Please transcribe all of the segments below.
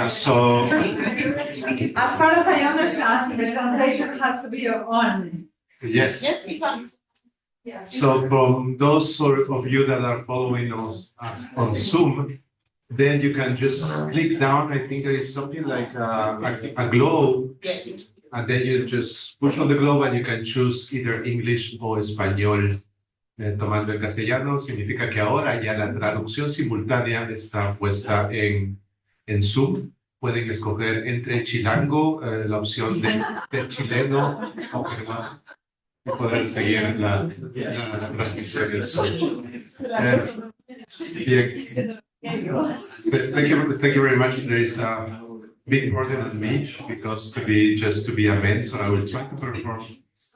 So, as far as I understand, the translation has to be on. yes. Yes, exactly. So from those of you that are following us on Zoom, then you can just click down. I think there is something like a globe. Yes. And then you just push on the globe and you can choose either English o español. Tomando el castellano significa que ahora ya la traducción simultánea está puesta en Zoom. Pueden escoger entre chilango, la opción del chileno, confirmado, y poder seguir la transmisión en Zoom. Bien. Thank you very much. There is a big burden on me because to be a man, so I will try to perform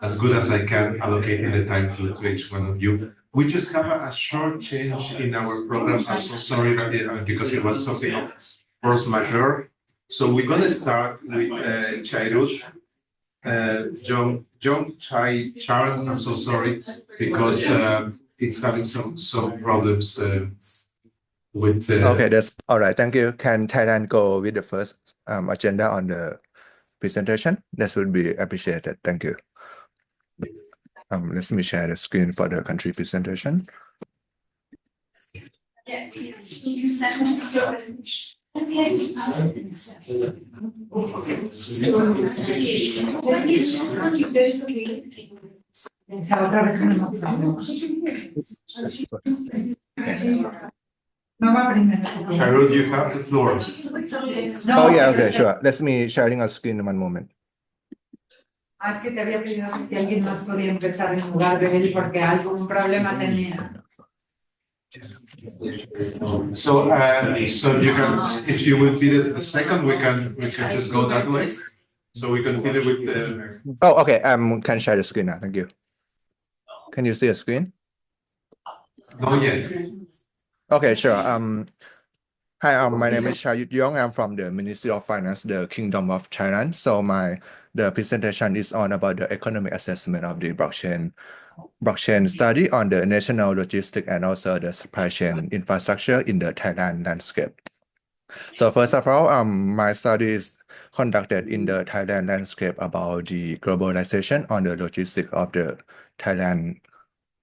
as good as I can, allocating the time to each one of you. We just have a short change in our program. I'm so sorry because it was something of force majeure. So we're going to start with Chairush, John Charan. I'm so sorry because it's having some problems with. Okay, that's all right. Thank you. Can Thailand go with the first agenda on the presentation? That would be appreciated. Thank you. Let me share the screen for the country presentation. Yes, you send us your presentation. Okay. Carol, you have the floor. Oh yeah, okay, sure. Let me sharing a screen in one moment. Es que te había pedido si alguien más podía empezar en lugar de él porque algún problema tenía. So you can, if you will be the second, we can just go that way. So we continue with the. Oh, okay. Can share the screen now. Thank you. Can you see the screen? Not yet. Okay, sure. Hi, my name is Cha Yut Yong. I'm from the Ministry of Finance, the Kingdom of Thailand. So the presentation is on about the economic assessment of the blockchain study on the national logistic and also the supply chain infrastructure in the Thailand landscape. So first of all, my study is conducted in the Thailand landscape about the globalization on the logistic of the Thailand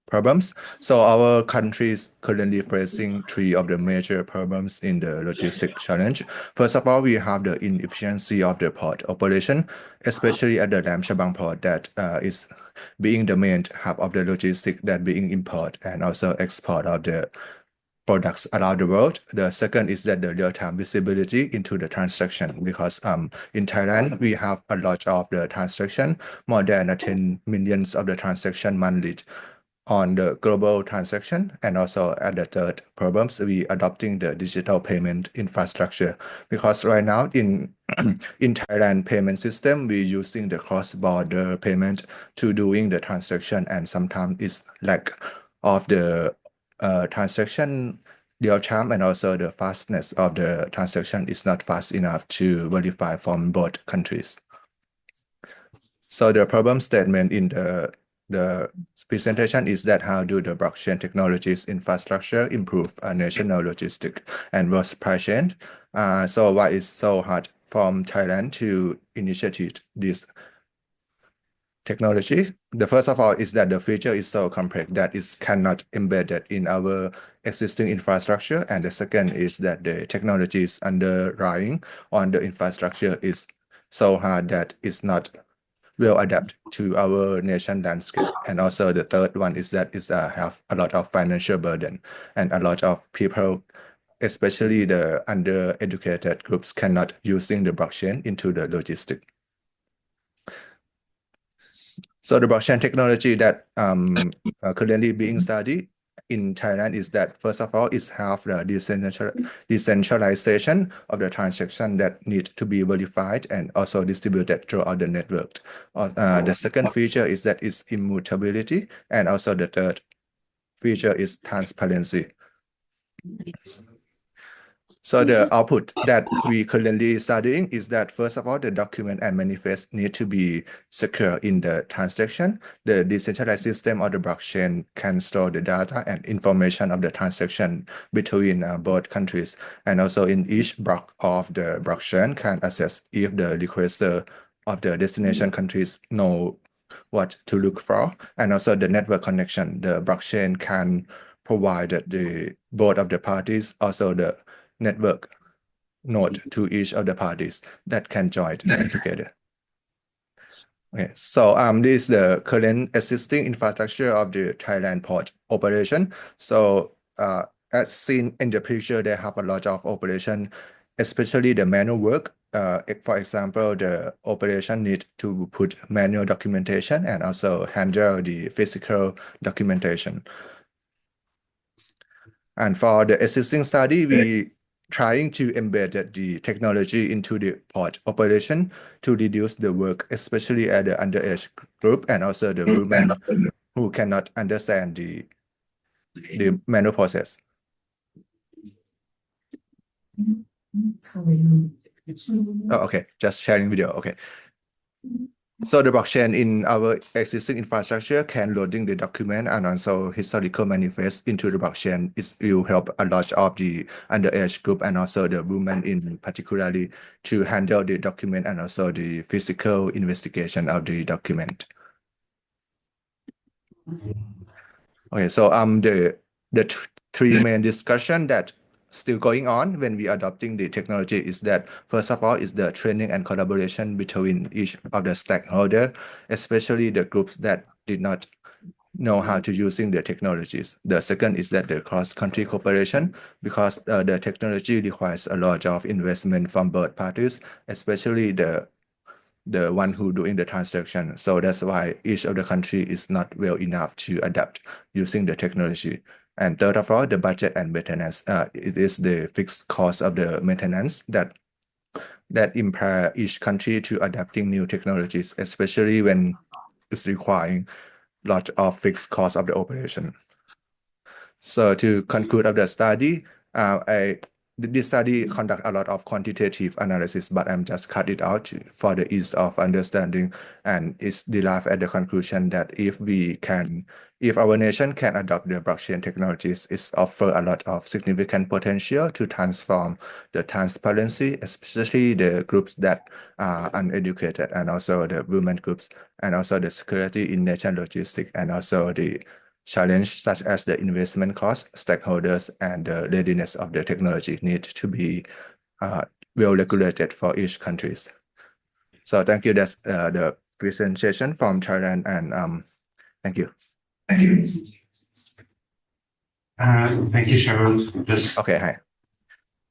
problems. So our country is currently facing three of the major problems in the logistic challenge. First of all, we have the inefficiency of the port operation, especially at the Lam Chabang port that is being the main hub of the logistic that being import and also export of the products around the world. The second is that the real-time visibility into the transaction, because in Thailand we have a lot of the transaction, more than 10 millions of the transaction monthly on the global transaction. And also at the third problems, we adopting the digital payment infrastructure, because right now in Thailand payment system, we using the cross-border payment to doing the transaction, and sometimes it's lack of the transaction real time, and also the fastness of the transaction is not fast enough to verify from both countries. So the problem statement in the presentation is that how do the blockchain technologies infrastructure improve national logistic and world supply chain? So why is so hard from Thailand to initiate this technology? The first of all is that the feature is so complex that it cannot embed it in our existing infrastructure. And the second is that the technologies underlying on the infrastructure is so hard that it's not will adapt to our nation landscape. And also the third one is that it have a lot of financial burden, and a lot of people, especially the undereducated groups, cannot using the blockchain into the logistic. So the blockchain technology that currently being studied in Thailand is that, first of all, is have the decentralization of the transaction that need to be verified and also distributed throughout the network. The second feature is that it's immutability, and also the third feature is transparency. So the output that we currently studying is that, first of all, the document and manifest need to be secure in the transaction. The decentralized system or the blockchain can store the data and information of the transaction between both countries. And also in each block of the blockchain can assess if the requester of the destination countries know what to look for. And also the network connection, the blockchain can provide the both of the parties, also the network node to each of the parties that can join together. Okay, so this is the current existing infrastructure of the Thailand port operation. So as seen in the picture, they have a lot of operation, especially the manual work. For example, the operation need to put manual documentation and also handle the physical documentation. And for the existing study, we trying to embed the technology into the port operation to reduce the work, especially at the underage group and also the women who cannot understand the manual process. Oh, okay, just sharing video. Okay. So the blockchain in our existing infrastructure can loading the document and also historical manifest into the blockchain. It will help a lot of the underage group and also the women in particularly to handle the document and also the physical investigation of the document. Okay, so the three main discussion that still going on when we adopting the technology is that, first of all, is the training and collaboration between each of the stakeholder, especially the groups that did not know how to using the technologies. The second is that the cross-country cooperation, because the technology requires a lot of investment from both parties, especially the one who doing the transaction. So that's why each of the country is not well enough to adapt using the technology. And third of all, the budget and maintenance. It is the fixed cost of the maintenance that impair each country to adapting new technologies, especially when it's requiring lot of fixed cost of the operation. So to conclude of the study, this study conduct a lot of quantitative analysis, but I'm just cut it out for the ease of understanding, and it's derived at the conclusion that if our nation can adopt the blockchain technologies, it offers a lot of significant potential to transform the transparency, especially the groups that are uneducated, and also the women groups, and also the security in nation logistics, and also the challenge such as the investment cost, stakeholders, and the readiness of the technology need to be well regulated for each countries. So thank you. That's the presentation from Thailand, and thank you. Thank you. Thank you, Sharon. Okay, hi.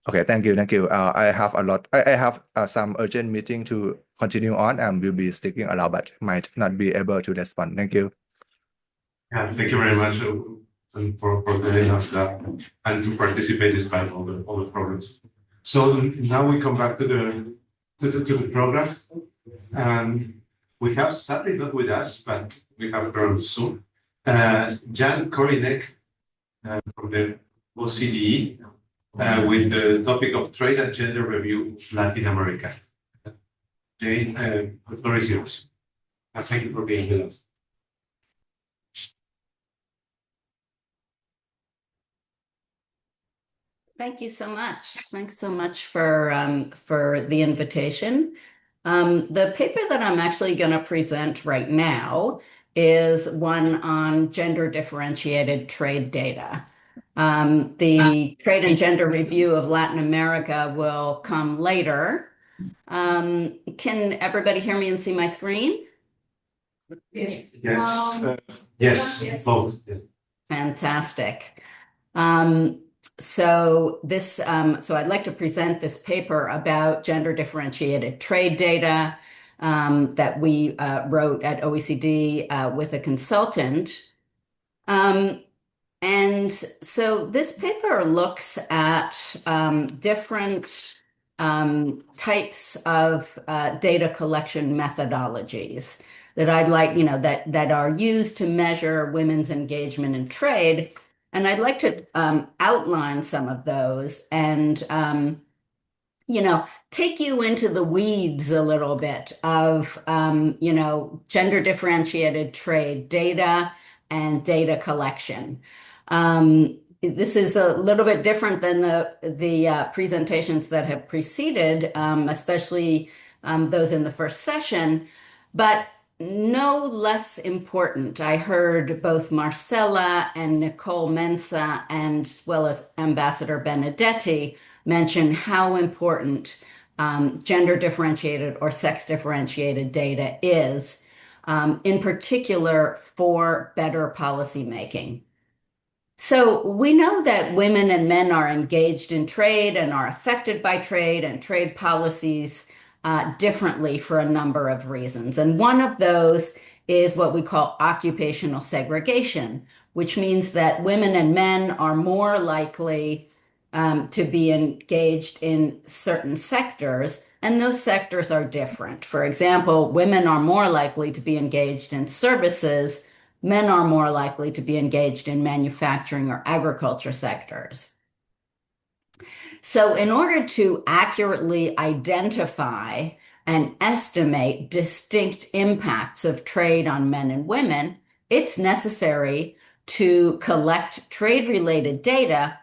Okay, thank you. I have some urgent meeting to continue on, and will be sticking around, but might not be able to respond. Thank you. Yeah, thank you very much for letting us and to participate despite all the problems. So now we come back to the program. We have sadly not with us, but we have her on Zoom. Jan Korinek from the OCDE with the topic of trade and gender review Latin America. Jane, the floor is yours. Thank you for being with us. Thank you so much. Thanks so much for the invitation. The paper that I'm actually going to present right now is one on gender differentiated trade data. The trade and gender review of Latin America will come later. Can everybody hear me and see my screen? Yes. Yes. Both. Fantastic. So I'd like to present this paper about gender differentiated trade data that we wrote at OECD with a consultant. And so this paper looks at different types of data collection methodologies that I'd like, that are used to measure women's engagement in trade. And I'd like to outline some of those and take you into the weeds a little bit of, gender differentiated trade data and data collection. This is a little bit different than the presentations that have preceded, especially those in the first session, but no less important. I heard both Marcella and Nicole Mensa, and as well as Ambassador Benedetti, mention how important gender differentiated or sex differentiated data is, in particular for better policymaking. So we know that women and men are engaged in trade and are affected by trade and trade policies differently for a number of reasons. And one of those is what we call occupational segregation, which means that women and men are more likely to be engaged in certain sectors, and those sectors are different. For example, women are more likely to be engaged in services. Men are more likely to be engaged in manufacturing or agriculture sectors. So in order to accurately identify and estimate distinct impacts of trade on men and women, it's necessary to collect trade-related data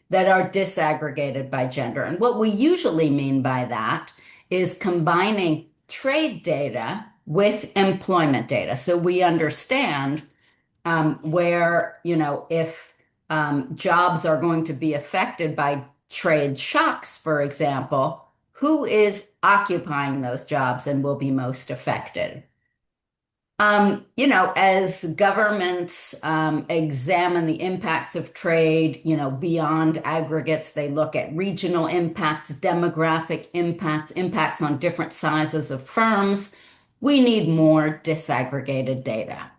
that are disaggregated by gender. And what we usually mean by that is combining trade data with employment data. So we understand where, if jobs are going to be affected by trade shocks, for example, who is occupying those jobs and will be most affected. As governments examine the impacts of trade, beyond aggregates, they look at regional impacts, demographic impacts, impacts on different sizes of firms. We need more disaggregated data.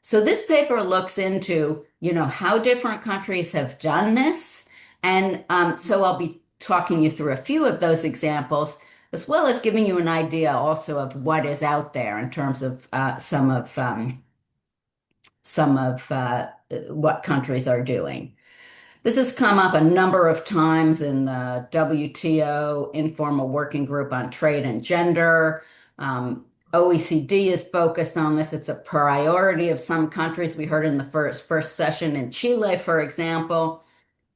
So this paper looks into, how different countries have done this. And so I'll be talking you through a few of those examples, as well as giving you an idea also of what is out there in terms of some of what countries are doing. This has come up a number of times in the WTO Informal Working Group on Trade and Gender. OECD is focused on this. It's a priority of some countries. We heard in the first session in Chile, for example.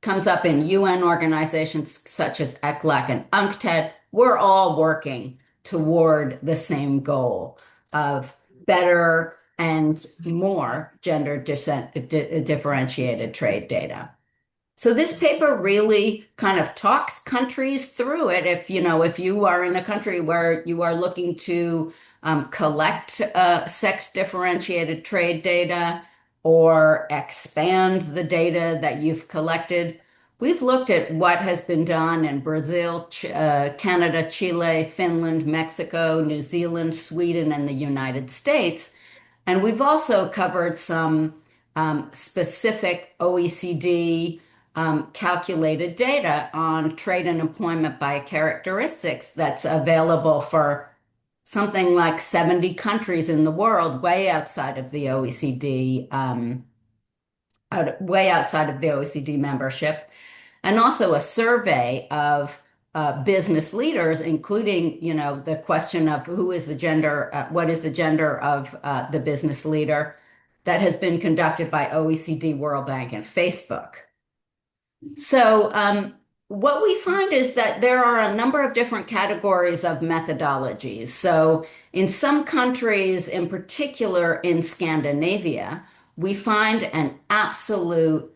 Comes up in UN organizations such as ECLAC and UNCTAD. We're all working toward the same goal of better and more gender differentiated trade data. So this paper really kind of talks countries through it. If you are in a country where you are looking to collect sex differentiated trade data or expand the data that you've collected, we've looked at what has been done in Brazil, Canada, Chile, Finland, Mexico, New Zealand, Sweden, and the United States. And we've also covered some specific OECD calculated data on trade and employment by characteristics that's available for something like 70 countries in the world, way outside of the OECD, membership, and also a survey of business leaders, including, the question of who is the gender, what is the gender of the business leader, that has been conducted by OECD, World Bank, and Facebook. So what we find is that there are a number of different categories of methodologies. So in some countries, in particular in Scandinavia, we find an absolute,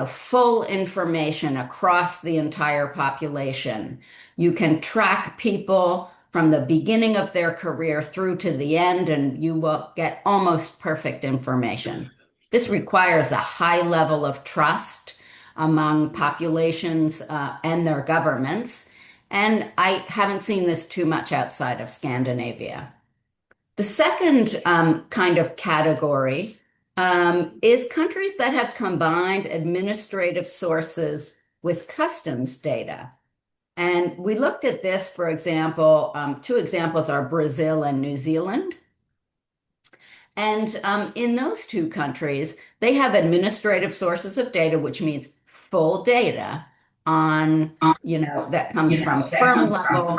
full information across the entire population. You can track people from the beginning of their career through to the end, and you will get almost perfect information. This requires a high level of trust among populations and their governments. And I haven't seen this too much outside of Scandinavia. The second kind of category is countries that have combined administrative sources with customs data. And we looked at this, for example, two examples are Brazil and New Zealand. And in those two countries, they have administrative sources of data, which means full data on, that comes from firm level.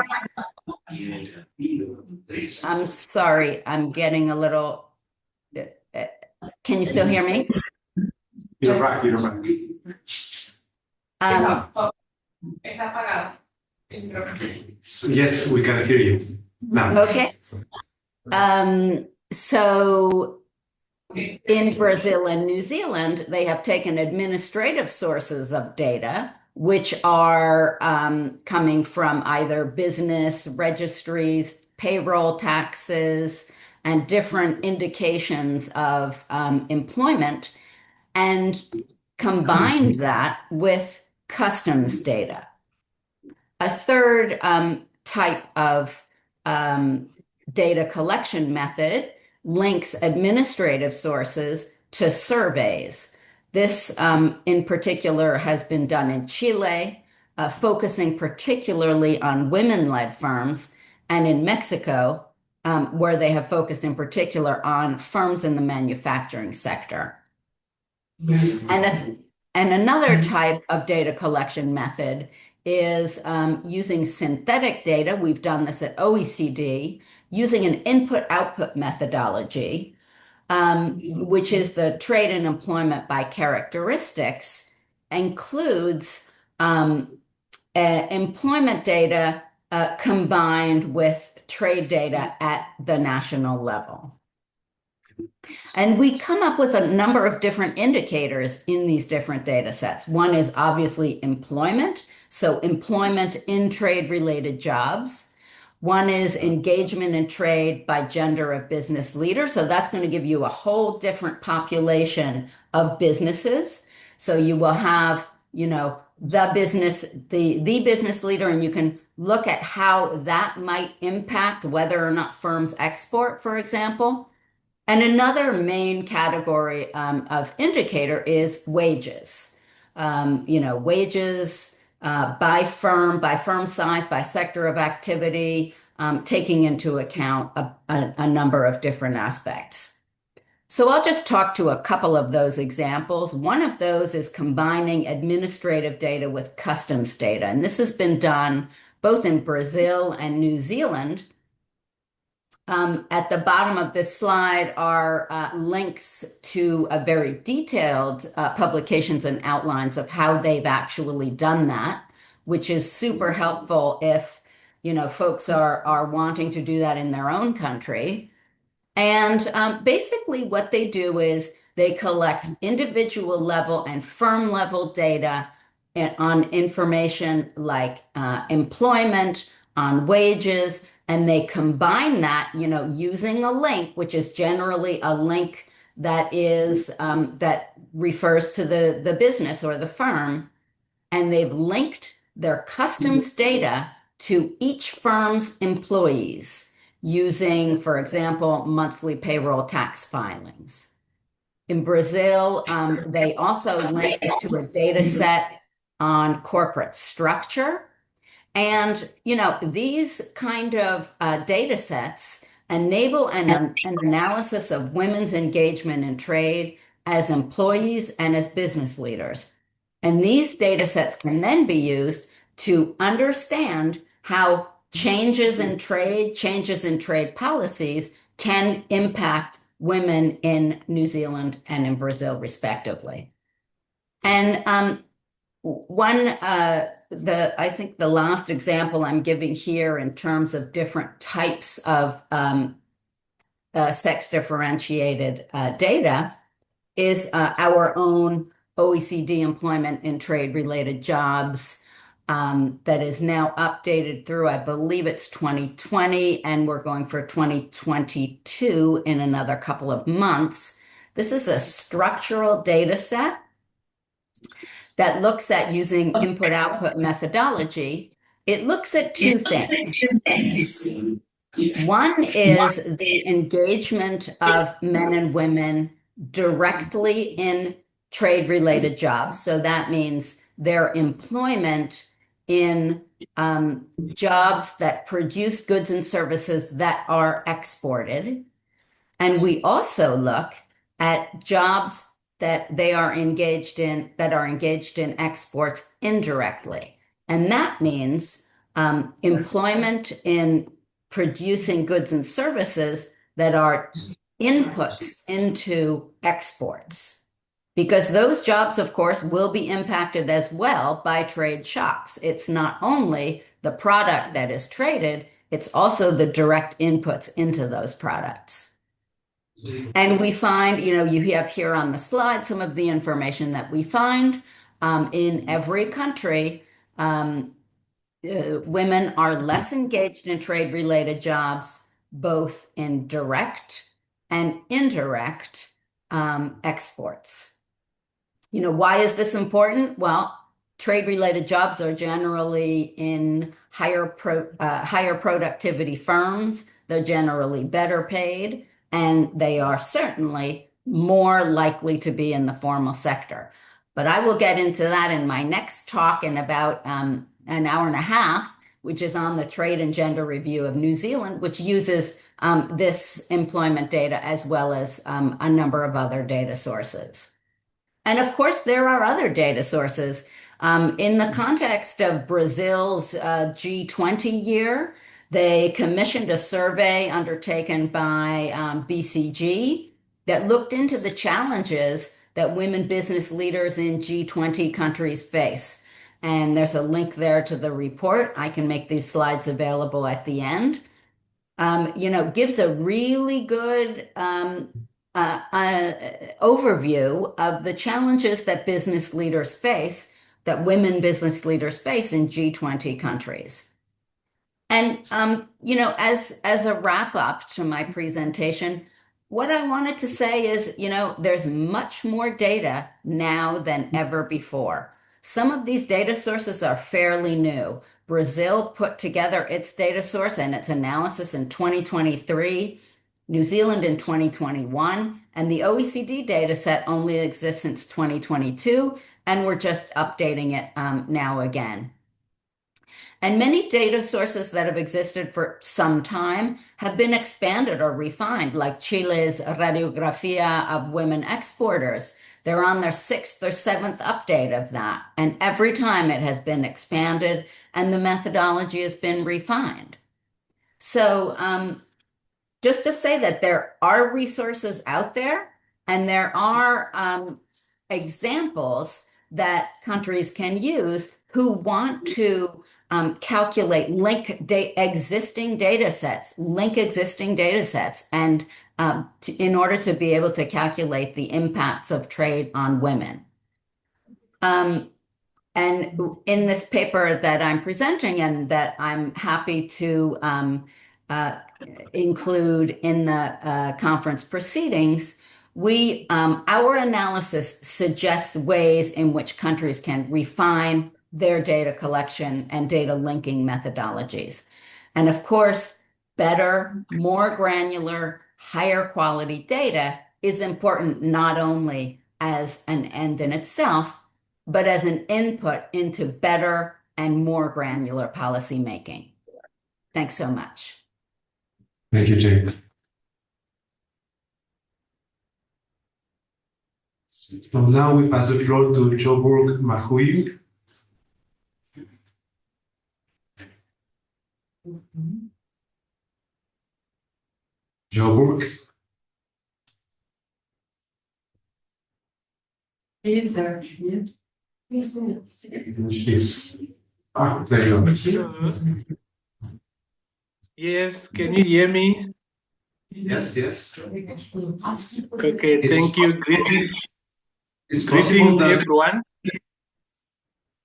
I'm sorry, I'm getting a little, can you still hear me? You're right. Yes, we can hear you now. Okay. So in Brazil and New Zealand, they have taken administrative sources of data, which are coming from either business registries, payroll taxes, and different indications of employment, and combined that with customs data. A third type of data collection method links administrative sources to surveys. This, in particular, has been done in Chile, focusing particularly on women-led firms, and in Mexico, where they have focused in particular on firms in the manufacturing sector. And another type of data collection method is using synthetic data. We've done this at OECD, using an input-output methodology, which is the trade and employment by characteristics, includes employment data combined with trade data at the national level. And we come up with a number of different indicators in these different data sets. One is obviously employment, so employment in trade-related jobs. One is engagement in trade by gender of business leaders. So that's going to give you a whole different population of businesses. So you will have, the business leader, and you can look at how that might impact whether or not firms export, for example. And another main category of indicator is wages. Wages by firm size, by sector of activity, taking into account a number of different aspects. So I'll just talk to a couple of those examples. One of those is combining administrative data with customs data. And this has been done both in Brazil and New Zealand. At the bottom of this slide are links to a very detailed publications and outlines of how they've actually done that, which is super helpful if folks are wanting to do that in their own country. And basically what they do is they collect individual level and firm level data on information like employment, on wages, and they combine that, using a link, which is generally a link that is that refers to the business or the firm, and they've linked their customs data to each firm's employees using, for example, monthly payroll tax filings. In Brazil, they also linked to a data set on corporate structure. And, these kind of data sets enable an analysis of women's engagement in trade as employees and as business leaders. And these data sets can then be used to understand how changes in trade policies can impact women in New Zealand and in Brazil, respectively. And I think the last example I'm giving here in terms of different types of sex differentiated data is our own OECD employment in trade related jobs that is now updated through, I believe it's 2020, and we're going for 2022 in another couple of months. This is a structural data set that looks at using input-output methodology. It looks at two things. One is the engagement of men and women directly in trade-related jobs. So that means their employment in jobs that produce goods and services that are exported. And we also look at jobs that they are engaged in, that are engaged in exports indirectly. And that means employment in producing goods and services that are inputs into exports. Because those jobs, of course, will be impacted as well by trade shocks. It's not only the product that is traded, it's also the direct inputs into those products. And we find, you have here on the slide some of the information that we find in every country. Women are less engaged in trade-related jobs, both in direct and indirect exports. Why is this important? Well, trade-related jobs are generally in higher productivity firms. They're generally better paid, and they are certainly more likely to be in the formal sector. But I will get into that in my next talk in about an hour and a half, which is on the Trade and Gender Review of New Zealand, which uses this employment data as well as a number of other data sources. And of course, there are other data sources. In the context of Brazil's G20 year, they commissioned a survey undertaken by BCG that looked into the challenges that women business leaders in G20 countries face. And there's a link there to the report. I can make these slides available at the end. Gives a really good overview of the challenges that business leaders face, that women business leaders face in G20 countries. And, as a wrap up to my presentation, what I wanted to say is, there's much more data now than ever before. Some of these data sources are fairly new. Brazil put together its data source and its analysis in 2023, New Zealand in 2021, and the OECD data set only exists since 2022, and we're just updating it now again. And many data sources that have existed for some time have been expanded or refined, like Chile's Radiografía of Women Exporters. They're on their 6th or 7th update of that. And every time it has been expanded and the methodology has been refined. So just to say that there are resources out there and there are examples that countries can use who want to calculate, link existing data sets, and in order to be able to calculate the impacts of trade on women. And in this paper that I'm presenting and that I'm happy to include in the conference proceedings, our analysis suggests ways in which countries can refine their data collection and data linking methodologies. And of course, better, more granular, higher quality data is important not only as an end in itself, but as an input into better and more granular policy making. Thanks so much. Thank you, Jane. So now we pass the floor to Joburg Mahuim. Joburg. Is there? Yes. There you go. Yes, can you hear me? Yes. Okay, thank you. It's Greetings, everyone.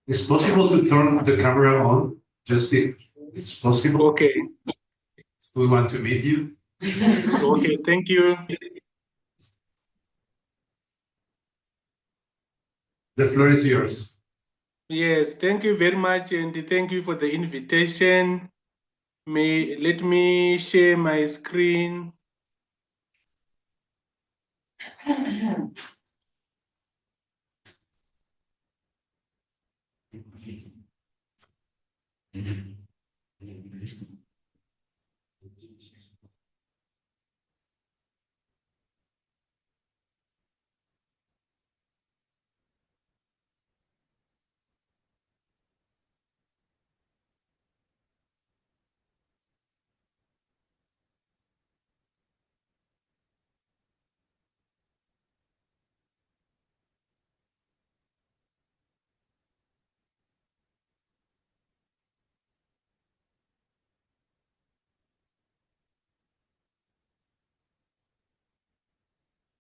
It's possible to turn the camera on, just if it's possible. Okay. We want to meet you. Okay, thank you. The floor is yours. Yes, thank you very much, and thank you for the invitation. Let me share my screen.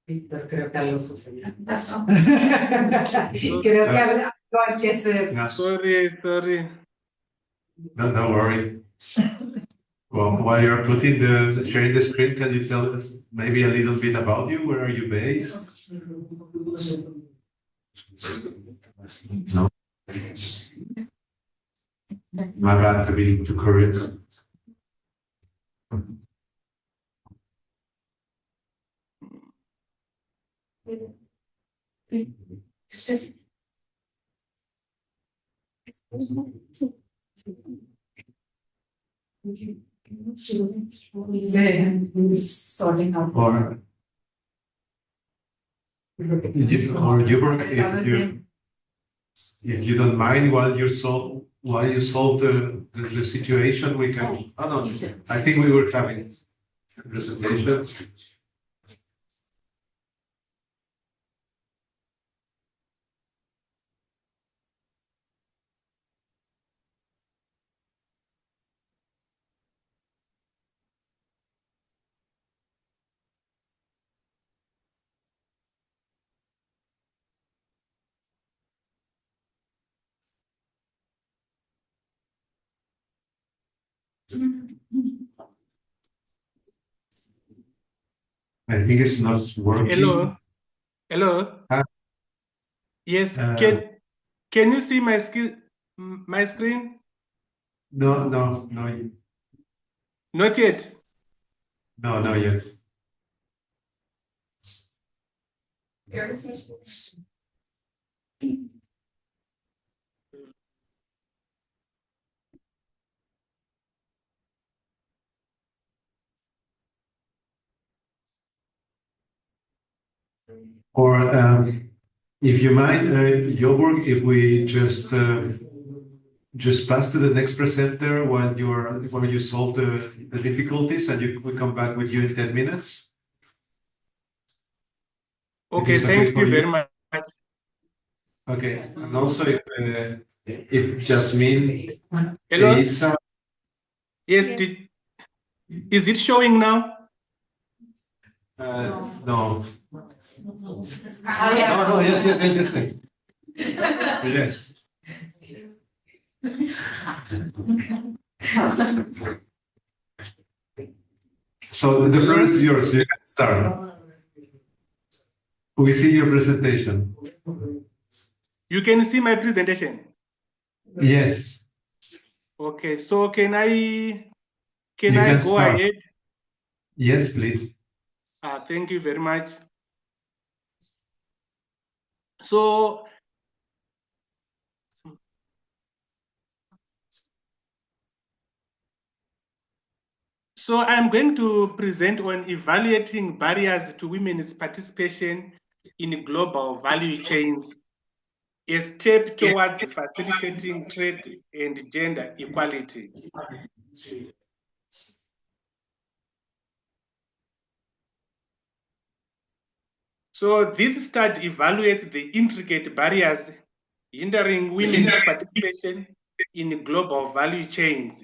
Víctor, creo que algo sucedió. Creo que algo hay que hacer. No, Sorry. don't worry. Well, while you're sharing the screen, can you tell us maybe a little bit about you? Where are you based? No. My bad to be too curious. Or if you don't mind, while you solve the situation, we can. Oh no, I think we were having presentations. I think it's not working. Hello. Ah. Yes. Can you see my screen? No. Not yet. No, not yet. Or if you mind, Joburg, if we just pass to the next presenter while you solve the difficulties, and we come back with you in 10 minutes. Okay, thank you very much. Okay, and also if Jasmine, Hello. Elisa, Yes. Is it showing now? no. No, yes. Yes. So the floor is yours. You can start. We see your presentation. You can see my presentation. Yes. Okay, so can I go start. ahead? Yes, please. Thank you very much. So I'm going to present on evaluating barriers to women's participation in global value chains, a step towards facilitating trade and gender equality. So this study evaluates the intricate barriers hindering women's participation in global value chains,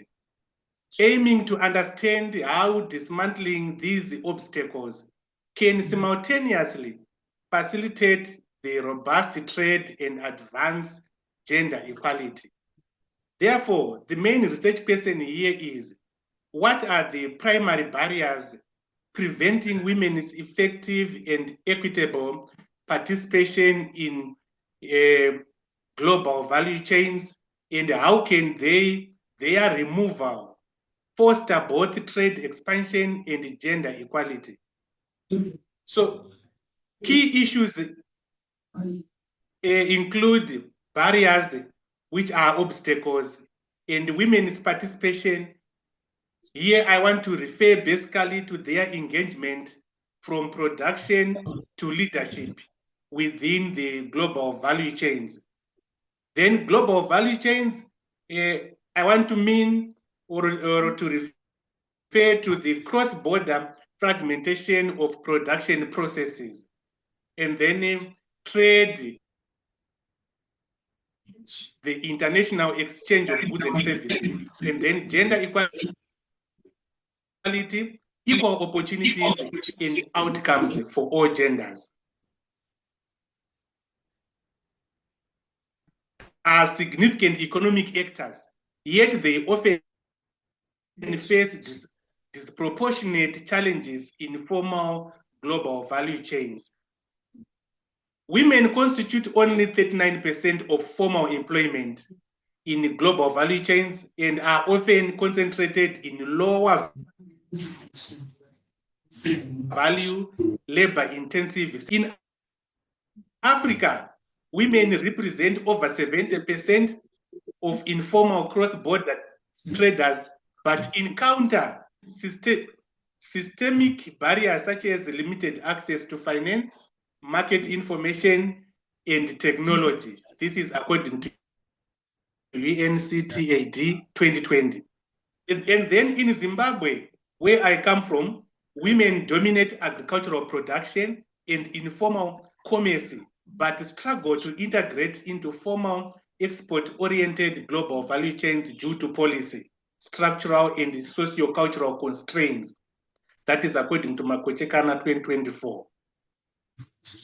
aiming to understand how dismantling these obstacles can simultaneously facilitate the robust trade and advance gender equality. Therefore, the main research question here is, what are the primary barriers preventing women's effective and equitable participation in global value chains, and how can their removal foster both trade expansion and gender equality? So key issues include barriers, which are obstacles, and women's participation. Here I want to refer basically to their engagement from production to leadership within the global value chains. Then global value chains, I want to mean or to refer to the cross-border fragmentation of production processes, and then trade, the international exchange of goods and services, and then gender equality, equal opportunities and outcomes for all genders. Are significant economic actors, yet they often face disproportionate challenges in formal global value chains. Women constitute only 39% of formal employment in global value chains and are often concentrated in lower value, labor-intensive. In Africa, women represent over 70% of informal cross-border traders, but encounter systemic barriers such as limited access to finance, market information, and technology. This is according to UNCTAD 2020. And then in Zimbabwe, where I come from, women dominate agricultural production and informal commerce, but struggle to integrate into formal export-oriented global value chains due to policy, structural, and socio-cultural constraints. That is according to Makochekana 2024.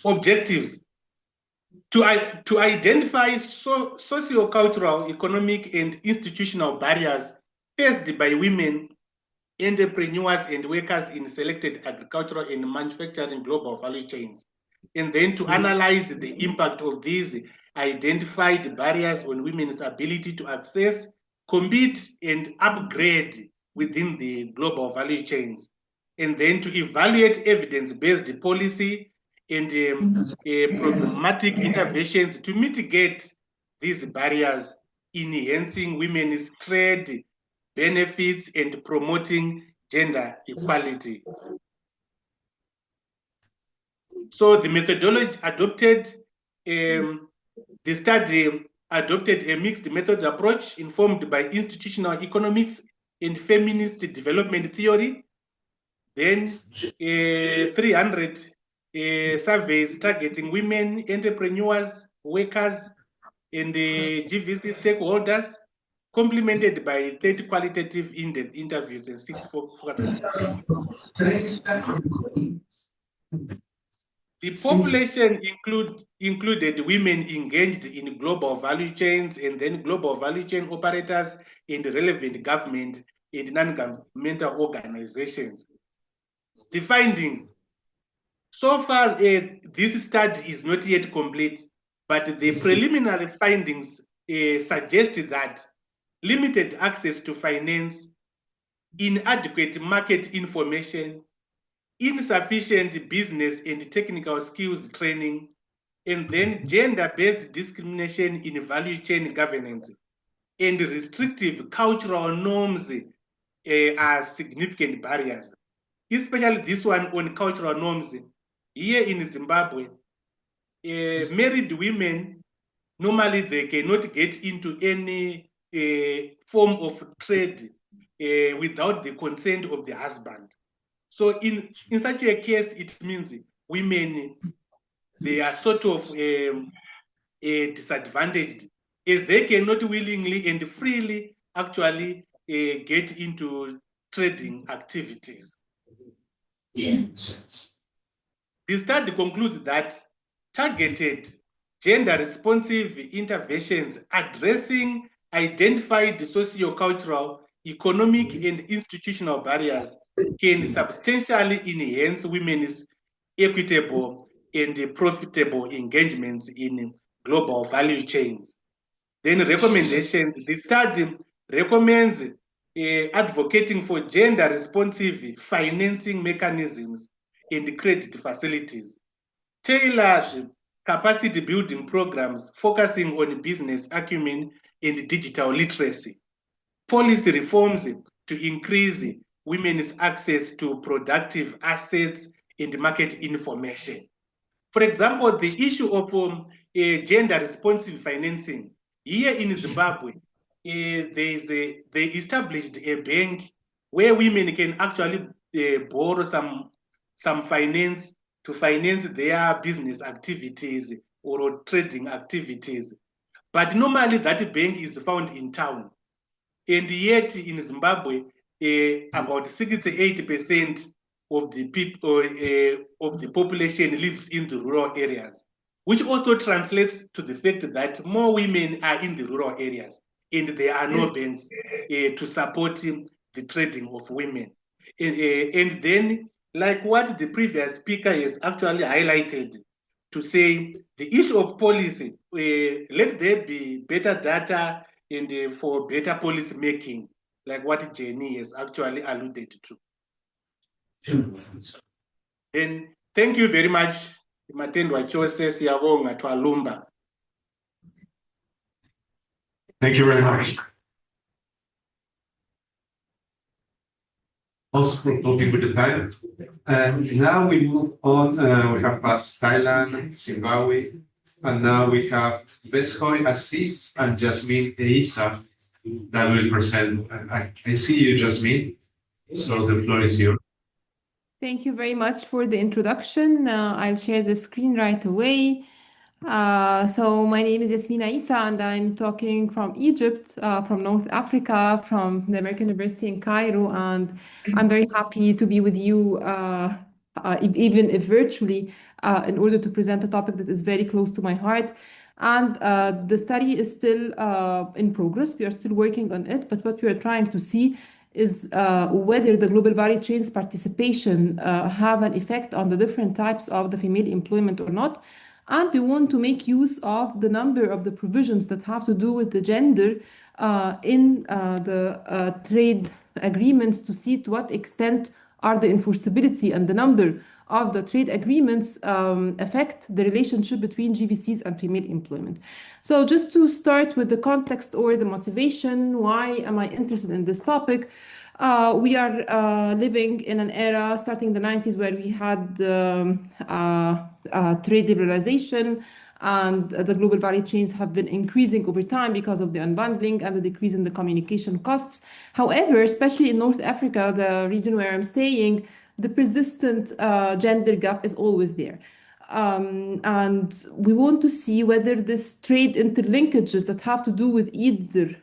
Objectives: to identify socio-cultural, economic, and institutional barriers faced by women, entrepreneurs, and workers in selected agricultural and manufacturing global value chains, and then to analyze the impact of these identified barriers on women's ability to access, compete, and upgrade within the global value chains, and then to evaluate evidence-based policy and programmatic interventions to mitigate these barriers, enhancing women's trade benefits and promoting gender equality. So the methodology adopted, the study adopted a mixed methods approach informed by institutional economics and feminist development theory. Then 300 surveys targeting women, entrepreneurs, workers, and GVC stakeholders, complemented by 30 qualitative in-depth interviews and 6 focus. The population included women engaged in global value chains and then global value chain operators and relevant government and non-governmental organizations. The findings. So far, this study is not yet complete, but the preliminary findings suggest that limited access to finance, inadequate market information, insufficient business and technical skills training, and then gender-based discrimination in value chain governance, and restrictive cultural norms are significant barriers. Especially this one on cultural norms. Here in Zimbabwe, married women, normally they cannot get into any form of trade without the consent of the husband. So in such a case, it means women, they are sort of disadvantaged, as they cannot willingly and freely actually get into trading activities. The study concludes that targeted gender-responsive interventions addressing identified socio-cultural, economic, and institutional barriers can substantially enhance women's equitable and profitable engagements in global value chains. Then recommendations, the study recommends advocating for gender-responsive financing mechanisms and credit facilities, tailored capacity building programs focusing on business acumen and digital literacy, policy reforms to increase women's access to productive assets and market information. For example, the issue of gender-responsive financing. Here in Zimbabwe, they established a bank where women can actually borrow some finance to finance their business activities or trading activities. But normally that bank is found in town. And yet in Zimbabwe, about 68% of the people of the population lives in the rural areas, which also translates to the fact that more women are in the rural areas, and there are no bans to support the trading of women. And then, like what the previous speaker has actually highlighted, to say the issue of policy, let there be better data and for better policy making, like what Jenny has actually alluded to. Then, thank you very much. Matendwa chose siyabonga twalumba. Thank you very much. Also for coping with the time. And now we move on. We have passed Thailand, Zimbabwe, and now we have Beshoy Assis and Jasmine Eisa that will present. I see you, Jasmine. So the floor is yours. Thank you very much for the introduction. I'll share the screen right away. So my name is Yasmina Isa, and I'm talking from Egypt, from North Africa, from the American University in Cairo, and I'm very happy to be with you, even if virtually, in order to present a topic that is very close to my heart. And the study is still in progress. We are still working on it, but what we are trying to see is whether the global value chains participation have an effect on the different types of the female employment or not. And we want to make use of the number of the provisions that have to do with the gender in the trade agreements to see to what extent are the enforceability and the number of the trade agreements affect the relationship between GVCs and female employment. So just to start with the context or the motivation, why am I interested in this topic? We are living in an era starting in the 90s where we had trade liberalization, and the global value chains have been increasing over time because of the unbundling and the decrease in the communication costs. However, especially in North Africa, the region where I'm staying, the persistent gender gap is always there. And we want to see whether this trade interlinkages that have to do with either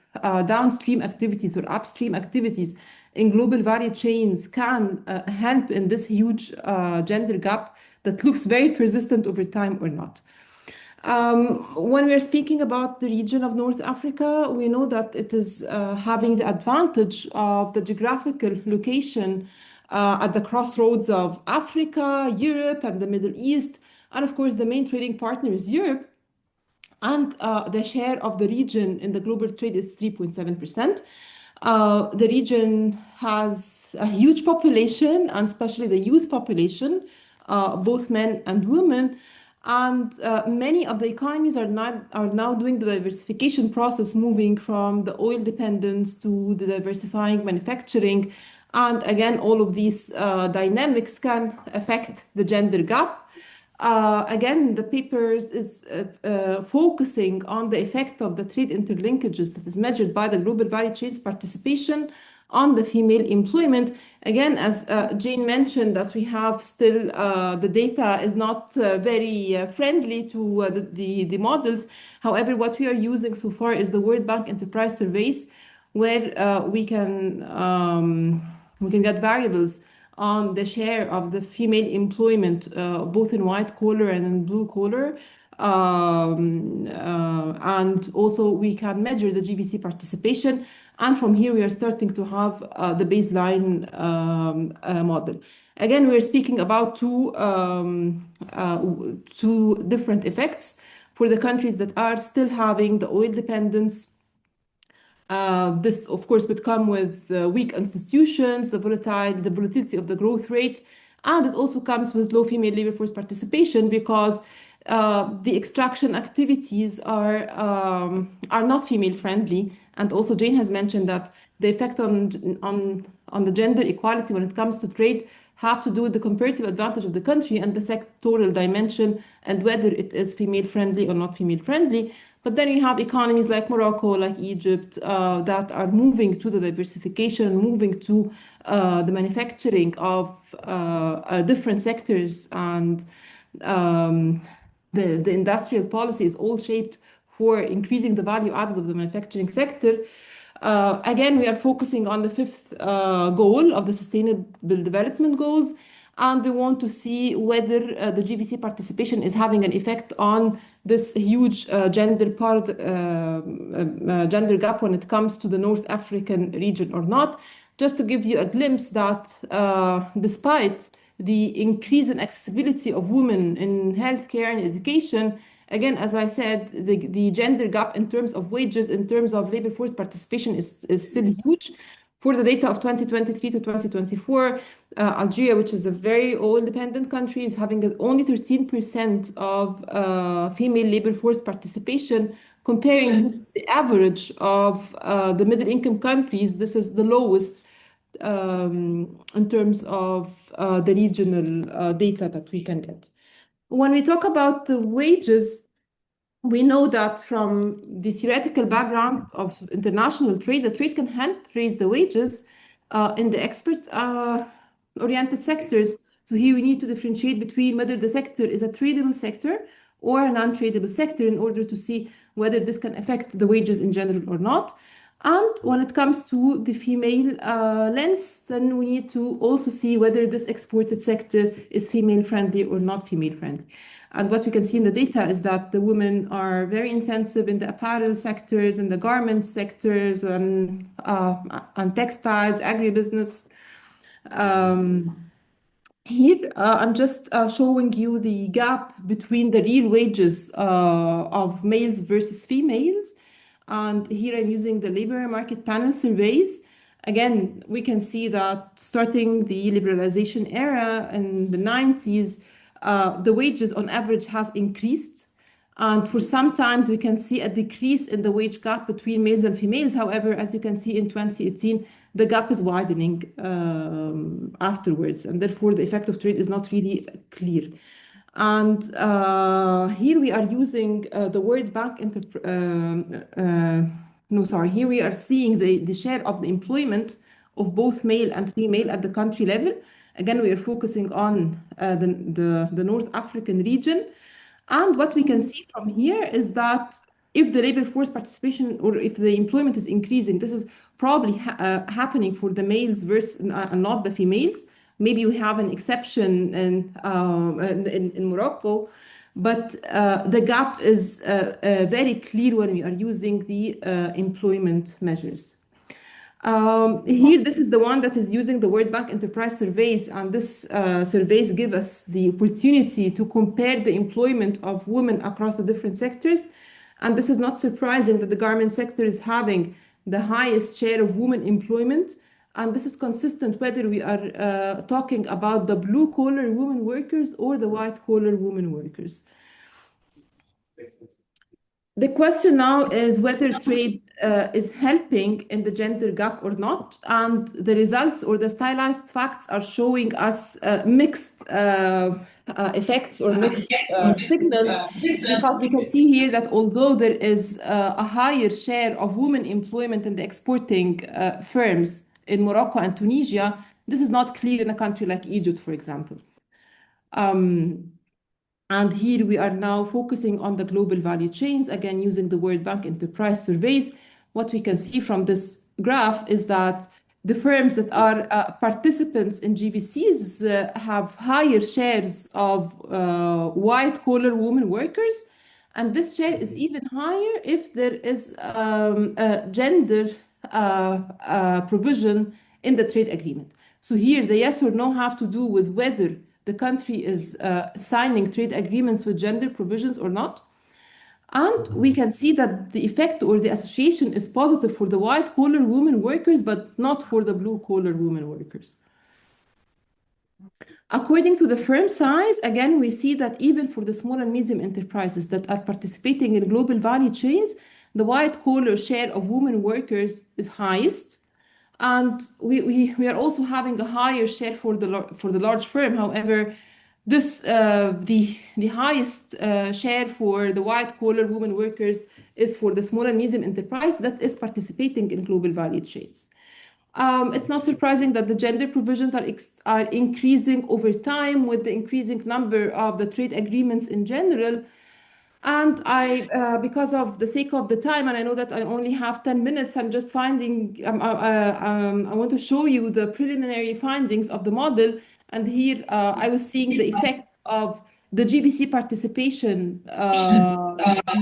downstream activities or upstream activities in global value chains can help in this huge gender gap that looks very persistent over time or not. When we're speaking about the region of North Africa, we know that it is having the advantage of the geographical location at the crossroads of Africa, Europe, and the Middle East. And of course, the main trading partner is Europe. And the share of the region in the global trade is 3.7%. The region has a huge population, and especially the youth population, both men and women. And many of the economies are now doing the diversification process, moving from the oil dependence to the diversifying manufacturing. And again, all of these dynamics can affect the gender gap. Again, the papers is focusing on the effect of the trade interlinkages that is measured by the global value chains participation on the female employment. Again, as Jane mentioned, that we have still the data is not very friendly to the models. However, what we are using so far is the World Bank Enterprise Surveys, where we can get variables on the share of the female employment, both in white collar and in blue collar. And also we can measure the GVC participation. And from here, we are starting to have the baseline model. Again, we're speaking about two different effects for the countries that are still having the oil dependence. This, of course, would come with weak institutions, the volatility of the growth rate, and it also comes with low female labor force participation because the extraction activities are not female friendly. And also Jane has mentioned that the effect on the gender equality when it comes to trade have to do with the comparative advantage of the country and the sectoral dimension and whether it is female friendly or not female friendly. But then you have economies like Morocco, like Egypt, that are moving to the diversification, moving to the manufacturing of different sectors, and the industrial policy is all shaped for increasing the value added of the manufacturing sector. Again, we are focusing on the fifth goal of the Sustainable Development Goals, and we want to see whether the GVC participation is having an effect on this huge gender gap when it comes to the North African region or not. Just to give you a glimpse that despite the increase in accessibility of women in healthcare and education, again, as I said, the gender gap in terms of wages, in terms of labor force participation is still huge. For the data of 2023 to 2024, Algeria, which is a very oil-dependent country, is having only 13% of female labor force participation. Comparing the average of the middle-income countries, this is the lowest in terms of the regional data that we can get. When we talk about the wages, we know that from the theoretical background of international trade, the trade can help raise the wages in the export-oriented sectors. So here we need to differentiate between whether the sector is a tradable sector or a non-tradable sector in order to see whether this can affect the wages in general or not. And when it comes to the female lens, then we need to also see whether this exported sector is female-friendly or not female-friendly. And what we can see in the data is that the women are very intensive in the apparel sectors, in the garment sectors, and textiles, agribusiness. Here, I'm just showing you the gap between the real wages of males versus females. And here I'm using the labor market panel surveys. Again, we can see that starting the liberalization era in the 90s, the wages on average has increased. And for some times we can see a decrease in the wage gap between males and females. However, as you can see in 2018, the gap is widening afterwards. And therefore, the effect of trade is not really clear. And here we are using the World Bank, here we are seeing the share of the employment of both male and female at the country level. Again, we are focusing on the North African region. And what we can see from here is that if the labor force participation or if the employment is increasing, this is probably happening for the males versus not the females. Maybe we have an exception in Morocco, but the gap is very clear when we are using the employment measures. Here, this is the one that is using the World Bank Enterprise Surveys, and this surveys give us the opportunity to compare the employment of women across the different sectors. And this is not surprising that the garment sector is having the highest share of women employment. And this is consistent whether we are talking about the blue-collar women workers or the white-collar women workers. The question now is whether trade is helping in the gender gap or not. And the results or the stylized facts are showing us mixed effects or mixed signals, because we can see here that although there is a higher share of women employment in the exporting firms in Morocco and Tunisia, this is not clear in a country like Egypt, for example. And here we are now focusing on the global value chains, again, using the World Bank Enterprise Surveys. What we can see from this graph is that the firms that are participants in GVCs have higher shares of white-collar women workers. And this share is even higher if there is a gender provision in the trade agreement. So here the yes or no have to do with whether the country is signing trade agreements with gender provisions or not. And we can see that the effect or the association is positive for the white-collar women workers, but not for the blue-collar women workers. According to the firm size, again, we see that even for the small and medium enterprises that are participating in global value chains, the white-collar share of women workers is highest. And we are also having a higher share for the large firm. However, this the highest share for the white-collar women workers is for the small and medium enterprise that is participating in global value chains. It's not surprising that the gender provisions are increasing over time with the increasing number of the trade agreements in general. And because of the sake of the time, and I know that I only have 10 minutes, I'm just finding, I want to show you the preliminary findings of the model. And here I was seeing the effect of the GBC participation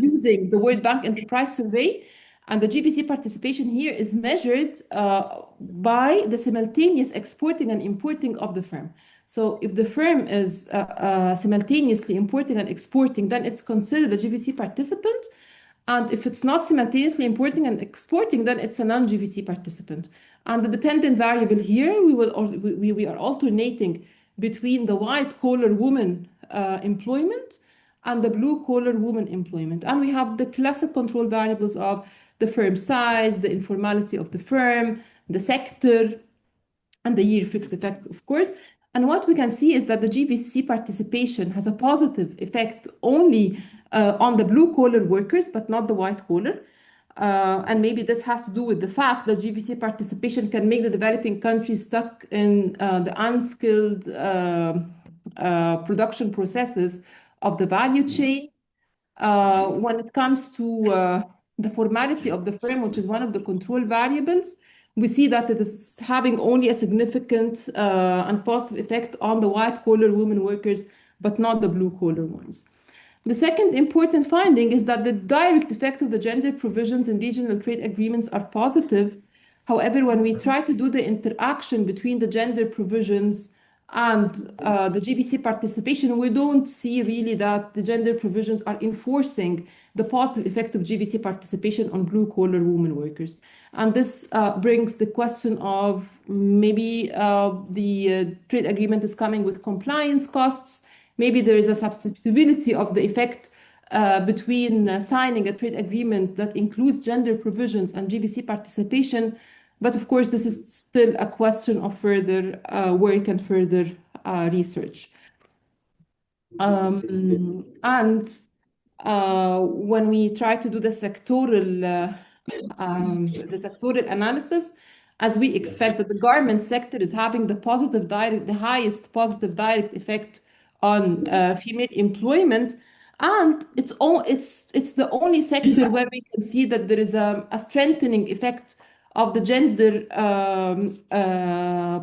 using the World Bank Enterprise Survey. And the GBC participation here is measured by the simultaneous exporting and importing of the firm. So if the firm is simultaneously importing and exporting, then it's considered a GVC participant. And if it's not simultaneously importing and exporting, then it's a non-GVC participant. And the dependent variable here, we are alternating between the white-collar woman employment and the blue-collar woman employment. And we have the classic control variables of the firm size, the informality of the firm, the sector, and the year fixed effects, of course. And what we can see is that the GVC participation has a positive effect only on the blue-collar workers, but not the white-collar. And maybe this has to do with the fact that GVC participation can make the developing countries stuck in the unskilled production processes of the value chain. When it comes to the formality of the firm, which is one of the control variables, we see that it is having only a significant and positive effect on the white-collar women workers, but not the blue-collar ones. The second important finding is that the direct effect of the gender provisions in regional trade agreements are positive. However, when we try to do the interaction between the gender provisions and the GBC participation, we don't see really that the gender provisions are enforcing the positive effect of GBC participation on blue-collar women workers. And this brings the question of maybe the trade agreement is coming with compliance costs. Maybe there is a substitutability of the effect between signing a trade agreement that includes gender provisions and GBC participation. But of course, this is still a question of further work and further research. And when we try to do the sectoral analysis, as we expect that the garment sector is having the highest positive direct effect on female employment, and it's the only sector where we can see that there is a strengthening effect of the gender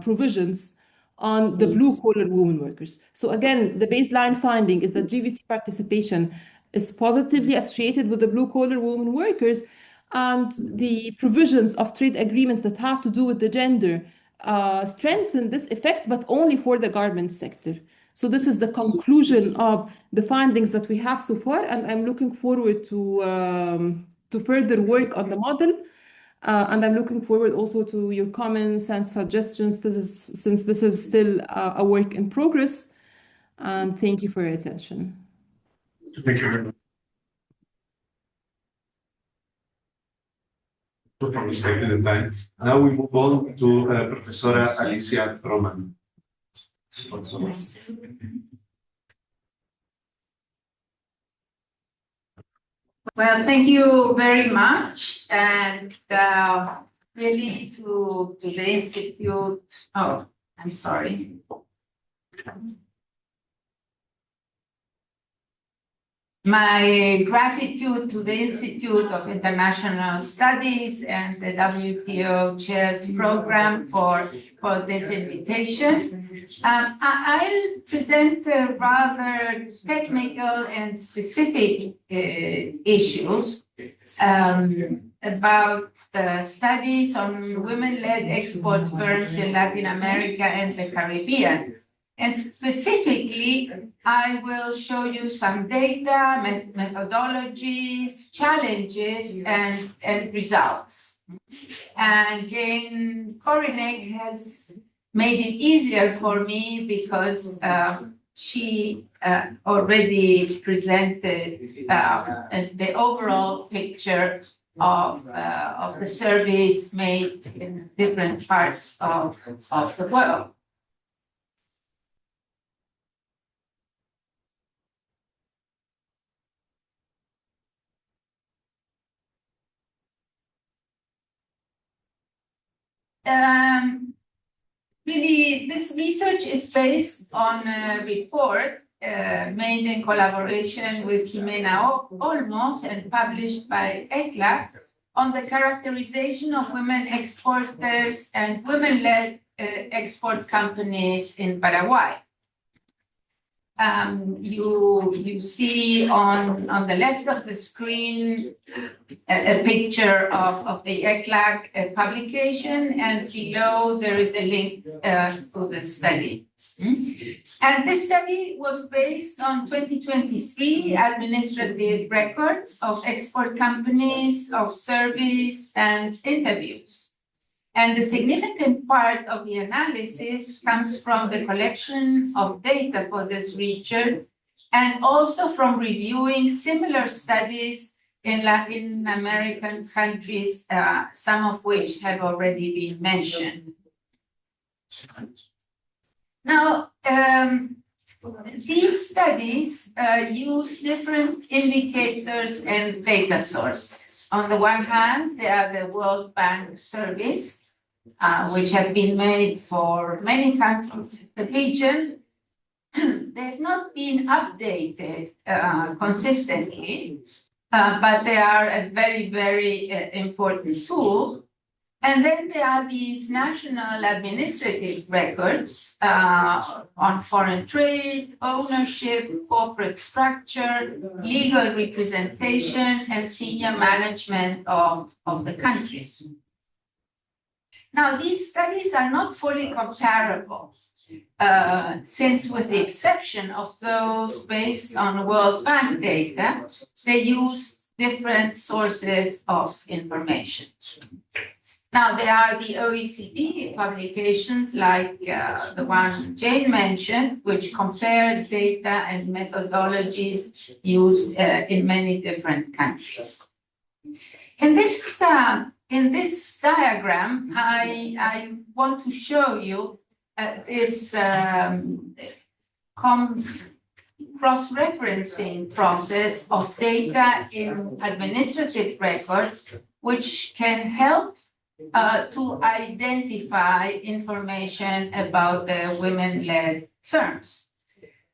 provisions on the blue-collar women workers. So again, the baseline finding is that GVC participation is positively associated with the blue-collar women workers, and the provisions of trade agreements that have to do with the gender strengthen this effect, but only for the garment sector. So this is the conclusion of the findings that we have so far, and I'm looking forward to further work on the model. And I'm looking forward also to your comments and suggestions. Since this is still a work in progress. And thank you for your attention. Thank you very much. For respecting the time. Now we move on to Professora Alicia Roman. Well, thank you very much, and really to the Institute. Oh, I'm sorry. My gratitude to the Institute of International Studies and the WTO Chairs Program for this invitation. I'll present rather technical and specific issues about studies on women-led export firms in Latin America and the Caribbean. And specifically, I will show you some data, methodologies, challenges, and results. And Jane Korinek has made it easier for me because she already presented the overall picture of the surveys made in different parts of the world. Really, this research is based on a report made in collaboration with Jimena Olmos and published by ECLAC on the characterization of women exporters and women-led export companies in Paraguay. You see on the left of the screen a picture of the ECLAC publication, and below there is a link to the study. And this study was based on 2023 administrative records of export companies, of surveys and interviews. And the significant part of the analysis comes from the collection of data for this region, and also from reviewing similar studies in Latin American countries, some of which have already been mentioned. Now, these studies use different indicators and data sources. On the one hand, there are the World Bank surveys, which have been made for many countries in the region. They've not been updated consistently, but they are a very, very important tool. And then there are these national administrative records on foreign trade, ownership, corporate structure, legal representation, and senior management of the countries. Now, these studies are not fully comparable, since with the exception of those based on World Bank data, they use different sources of information. Now, there are the OECD publications like the one Jane mentioned, which compare data and methodologies used in many different countries. In this diagram, I want to show you this cross-referencing process of data in administrative records, which can help to identify information about the women-led firms.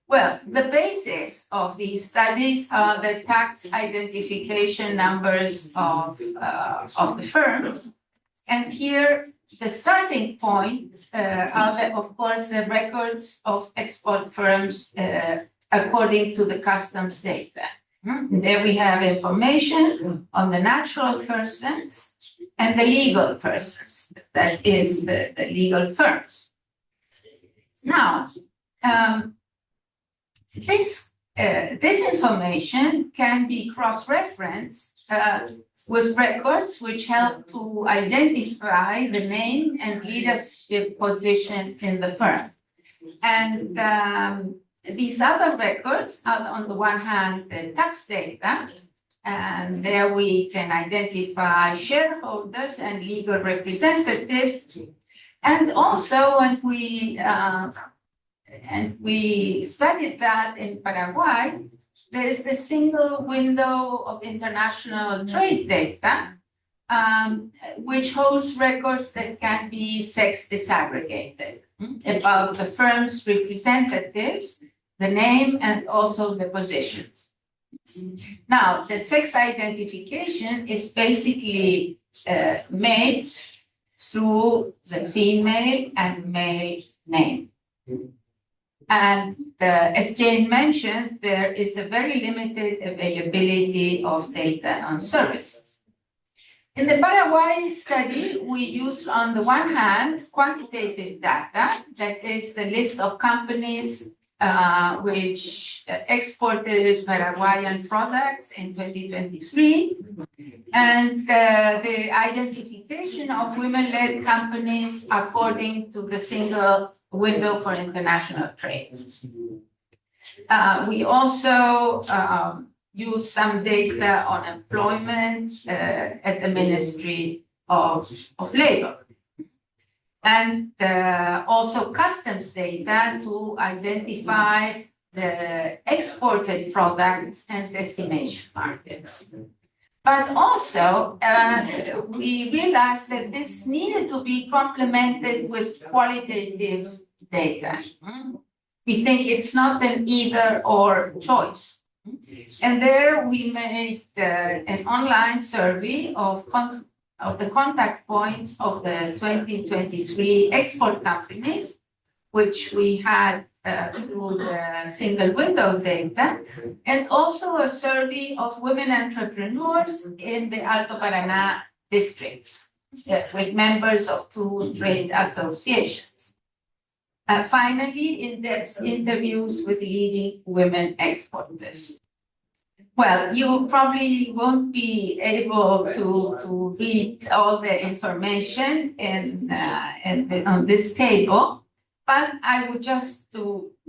Well, the basis of these studies are the tax identification numbers of the firms. And here, the starting point are, of course, the records of export firms according to the customs data. There we have information on the natural persons and the legal persons, that is the legal firms. Now, this information can be cross-referenced with records which help to identify the name and leadership position in the firm. And these other records are, on the one hand, the tax data, and there we can identify shareholders and legal representatives. And also, when we studied that in Paraguay, there is a single window of international trade data, which holds records that can be sex disaggregated about the firm's representatives, the name, and also the positions. Now, the sex identification is basically made through the female and male name. And as Jane mentioned, there is a very limited availability of data on services. In the Paraguay study, we used, on the one hand, quantitative data, that is the list of companies which exported Paraguayan products in 2023, and the identification of women-led companies according to the single window for international trade. We also use some data on employment at the Ministry of Labor. And also customs data to identify the exported products and destination markets. But also, we realized that this needed to be complemented with qualitative data. we think it's not an either or choice. And there we made an online survey of the contact points of the 2023 export companies, which we had through the single window data, and also a survey of women entrepreneurs in the Alto Paraná districts with members of 2 trade associations. Finally, in-depth interviews with leading women exporters. Well, you probably won't be able to read all the information on this table, but I would just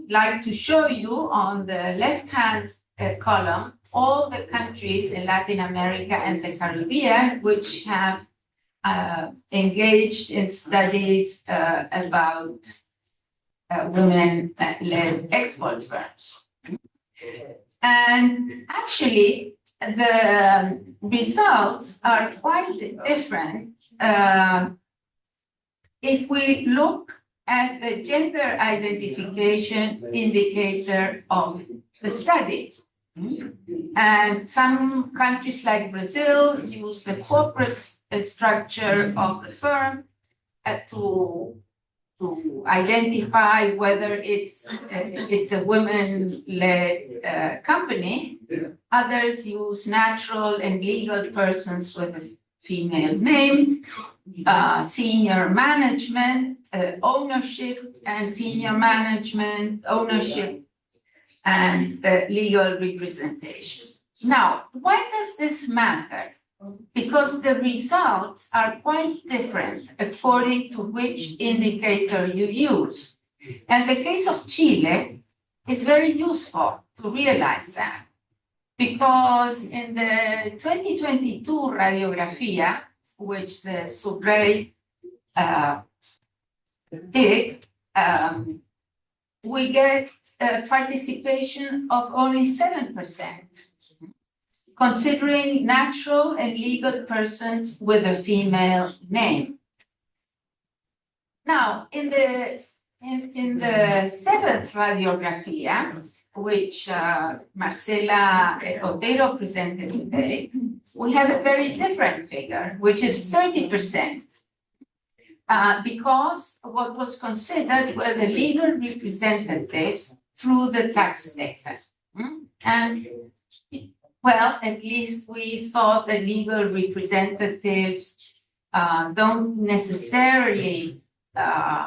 like to show you on the left-hand column all the countries in Latin America and the Caribbean which have engaged in studies about women-led export firms. And actually, the results are quite different if we look at the gender identification indicator of the study. And some countries like Brazil use the corporate structure of the firm to identify whether it's a women-led company. Others use natural and legal persons with a female name, senior management, ownership and senior management, ownership and legal representation. Now, why does this matter? Because the results are quite different according to which indicator you use. And the case of Chile is very useful to realize that, because in the 2022 radiografía, which the survey did, we get a participation of only 7%. Considering natural and legal persons with a female name. Now, in the 7th radiografía, which Marcela Otero presented today, we have a very different figure, which is 30%, because what was considered were the legal representatives through the tax data. And well, at least we thought that legal representatives don't necessarily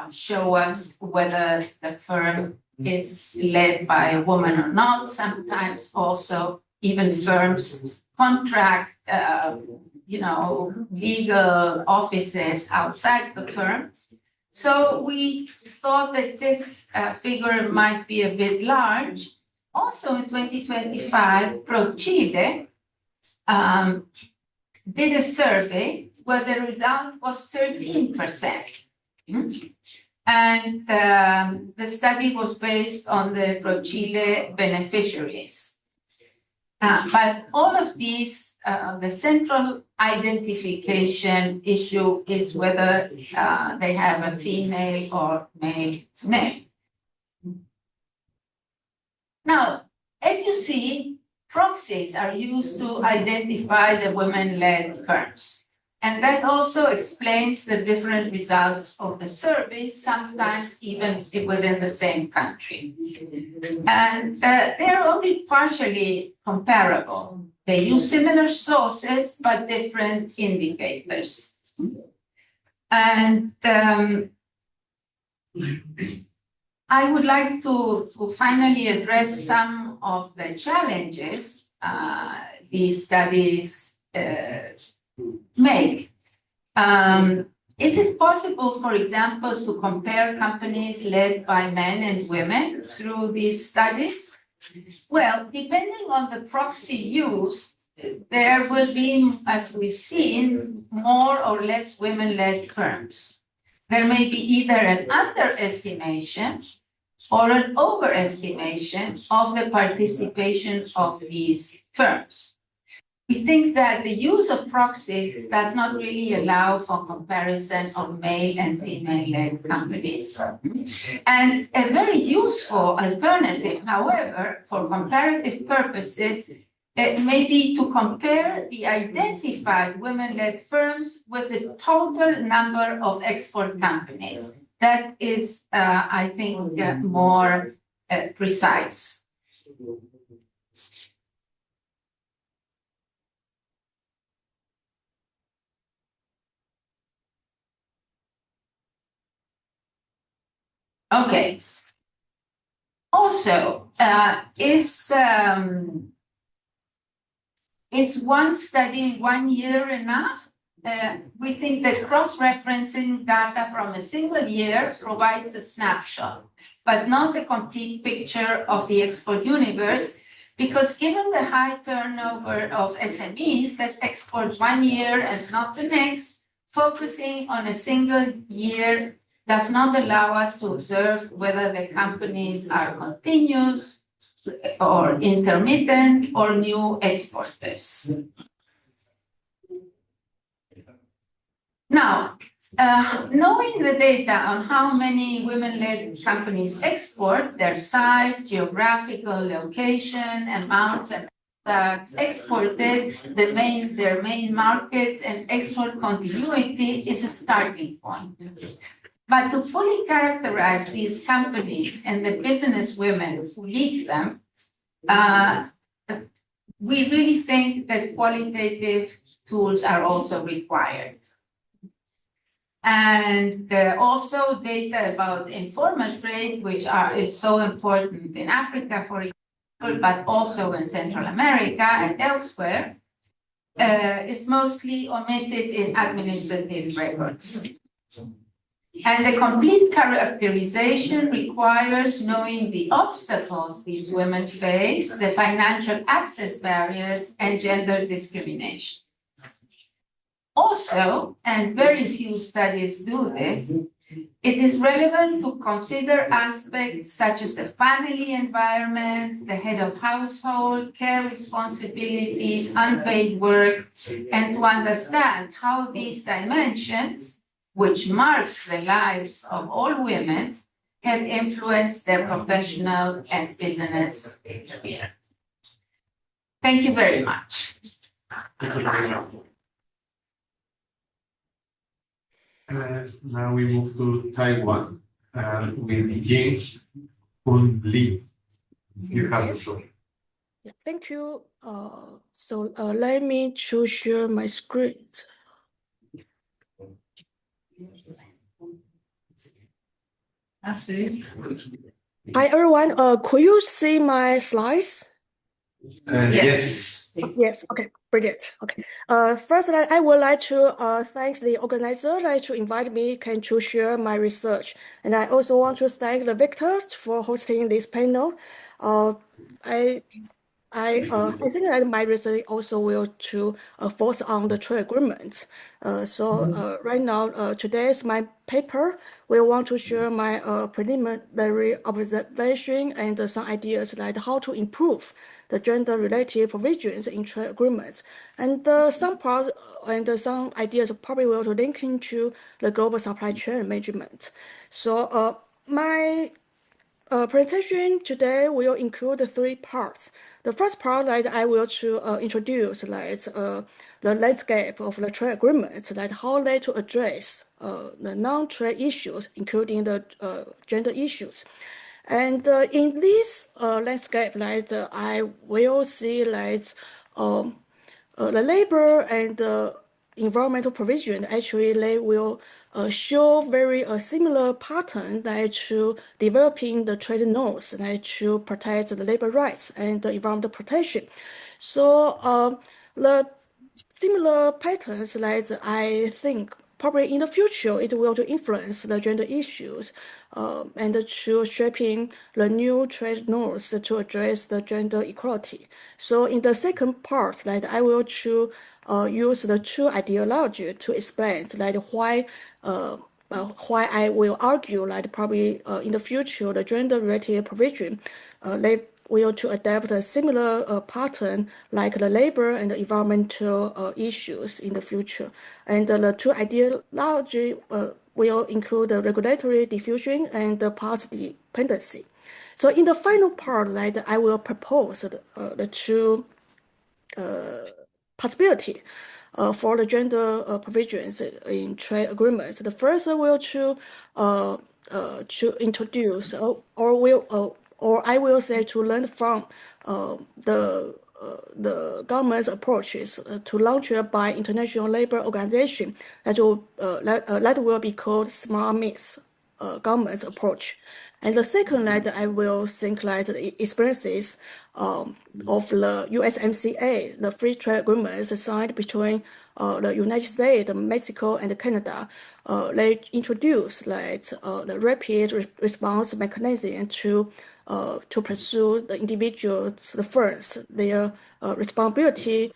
show us whether the firm is led by a woman or not. Sometimes also even firms contract, legal offices outside the firm. So we thought that this figure might be a bit large. Also in 2025, ProChile did a survey where the result was 13%. And the study was based on the ProChile beneficiaries. But all of these, the central identification issue is whether they have a female or male name. Now, as you see, proxies are used to identify the women-led firms. And that also explains the different results of the surveys, sometimes even within the same country. And they're only partially comparable. They use similar sources, but different indicators. And I would like to finally address some of the challenges these studies make. Is it possible, for example, to compare companies led by men and women through these studies? Well, depending on the proxy used, there will be, as we've seen, more or less women-led firms. There may be either an underestimation or an overestimation of the participation of these firms. we think that the use of proxies does not really allow for comparison of male and female-led companies. And a very useful alternative, however, for comparative purposes, may be to compare the identified women-led firms with the total number of export companies. That is, I think, more precise. Okay. Also, is one study 1 year enough? We think that cross-referencing data from a single year provides a snapshot, but not a complete picture of the export universe, because given the high turnover of SMEs that export 1 year and not the next, focusing on a single year does not allow us to observe whether the companies are continuous or intermittent or new exporters. Now, knowing the data on how many women-led companies export, their size, geographical location, amounts and products exported, their main markets, and export continuity is a starting point. But to fully characterize these companies and the business women who lead them, we really think that qualitative tools are also required. And also data about informal trade, which is so important in Africa, for example, but also in Central America and elsewhere, is mostly omitted in administrative records. And the complete characterization requires knowing the obstacles these women face, the financial access barriers, and gender discrimination. Also, and very few studies do this, it is relevant to consider aspects such as the family environment, the head of household, care responsibilities, unpaid work, and to understand how these dimensions, which mark the lives of all women, have influenced their professional and business career. Thank you very much. Now we move to Taiwan with James Hun Lee. You have the floor. Yeah, thank you. Let me share my screen. Hi everyone. Could you see my slides? Yes. Yes. Okay. Brilliant. Okay. First, I would like to thank the organizer to invite me to share my research, and I also want to thank the Victor for hosting this panel. I think that my research also will to focus on the trade agreement. Right now, today's my paper. We want to share my preliminary observation and some ideas like how to improve the gender-related provisions in trade agreements, and some parts and some ideas probably will to link into the global supply chain management. So my presentation today will include 3 parts. The first part that I will to introduce the landscape of the trade agreements, how they to address the non-trade issues, including the gender issues. And in this landscape, I will see the labor and the environmental provision. Actually, they will show very similar pattern to developing the trade norms to protect the labor rights and the environmental protection. So the similar patterns I think probably in the future it will to influence the gender issues and to shaping the new trade norms to address the gender equality. So in the second part, I will to use the 2 ideology to explain why I will argue probably in the future the gender-related provision they will to adapt a similar pattern like the labor and the environmental issues in the future. And the two ideology will include the regulatory diffusion and the path dependency. So in the final part, I will propose the two possibility for the gender provisions in trade agreements. The first will to introduce or I will say to learn from the government's approaches to launch by International Labor Organization that will be called smart mix government's approach. And the second I will think the experiences of the USMCA, the free trade agreements signed between the United States, Mexico, and Canada. They introduce the rapid response mechanism to pursue the individuals, the first, their responsibility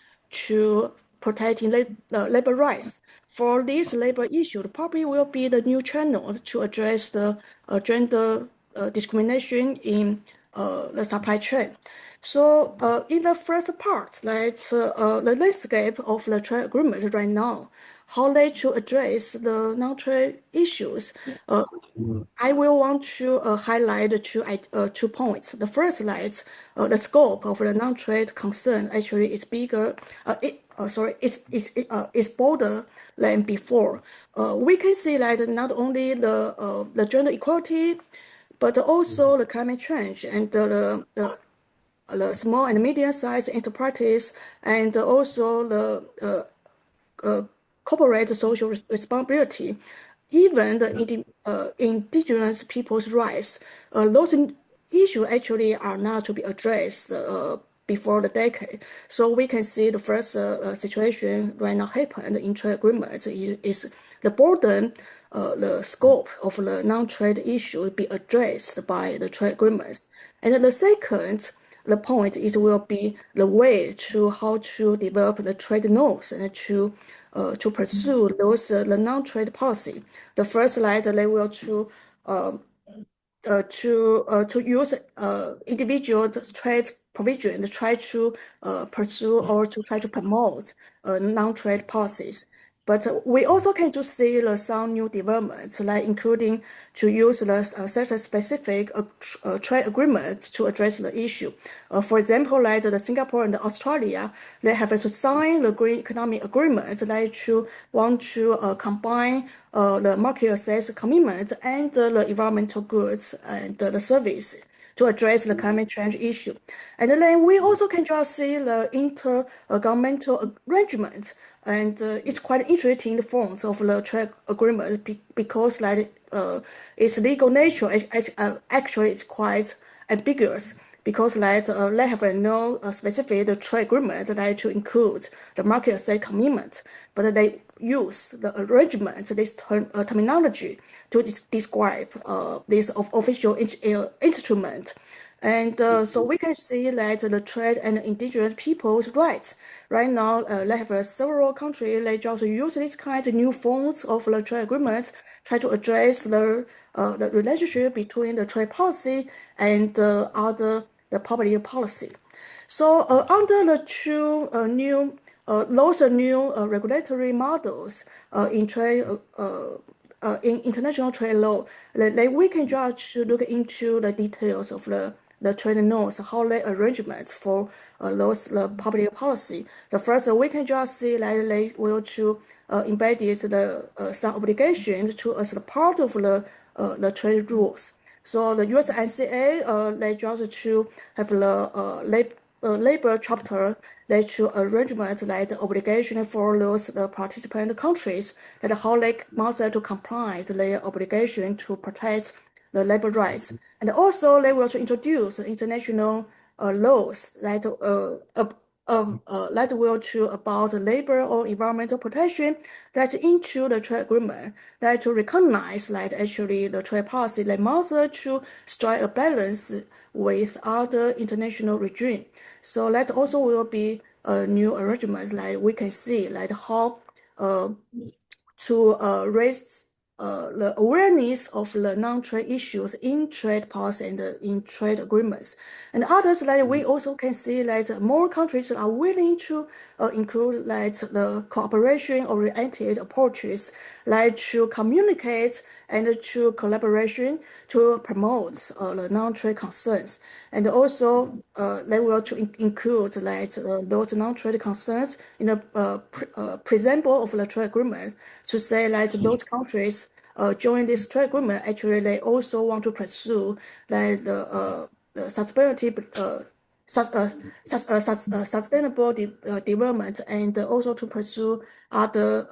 to protecting labor rights. For this labor issue, probably will be the new channel to address the gender discrimination in the supply chain. So in the first part, the landscape of the trade agreement right now, how they to address the non-trade issues. I will want to highlight two points. The first, the scope of the non-trade concern actually is bigger. It's broader than before. We can see that not only the gender equality, but also the climate change and the small and medium-sized enterprises, and also the corporate social responsibility, even the indigenous people's rights. Those issues actually are not to be addressed before the decade. So we can see the first situation right now happened in trade agreements is the burden, the scope of the non-trade issue be addressed by the trade agreements. And the second, the point will be the way to how to develop the trade norms and to pursue those the non-trade policy. The first, they will to use individual trade provision to try to pursue or to try to promote non-trade policies. But we also can to see some new developments, including to use the sector-specific trade agreements to address the issue. For example, the Singapore and Australia, they have to sign the Green Economic Agreement. They to want to combine the market access commitment and the environmental goods and the service to address the climate change issue. And then we also can just see the intergovernmental arrangement. And it's quite interesting forms of the trade agreement because its legal nature actually is quite ambiguous because they have no specific trade agreement to include the market access commitment, but they use the arrangement, this terminology to describe this official instrument. And so we can see that the trade and indigenous people's rights right now, they have several countries, they just use these kinds of new forms of the trade agreements, try to address the relationship between the trade policy and the public policy. So under the two new regulatory models in trade in international trade law, we can just look into the details of the trade norms, how they arrangements for the public policy. The first, we can just see they will to embed some obligations to as a part of the trade rules. So the USMCA, they just to have the labor chapter, they to arrangement the obligation for those participant countries that how they must to comply with their obligation to protect the labor rights. And also they will to introduce international laws that will to about labor or environmental protection that into the trade agreement that to recognize that actually the trade policy they must to strike a balance with other international regime. So that also will be a new arrangement we can see how to raise the awareness of the non-trade issues in trade policy and in trade agreements. And others, like we also can see that more countries are willing to include like the cooperation-oriented approaches, like to communicate and to collaboration to promote the non-trade concerns. And also they will to include like those non-trade concerns in the preamble of the trade agreement to say like those countries join this trade agreement, actually they also want to pursue like the sustainability sustainable development and also to pursue other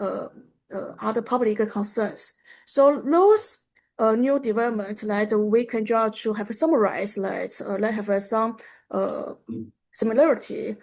public concerns. So those new developments that we can just to have summarized that they have some similarity.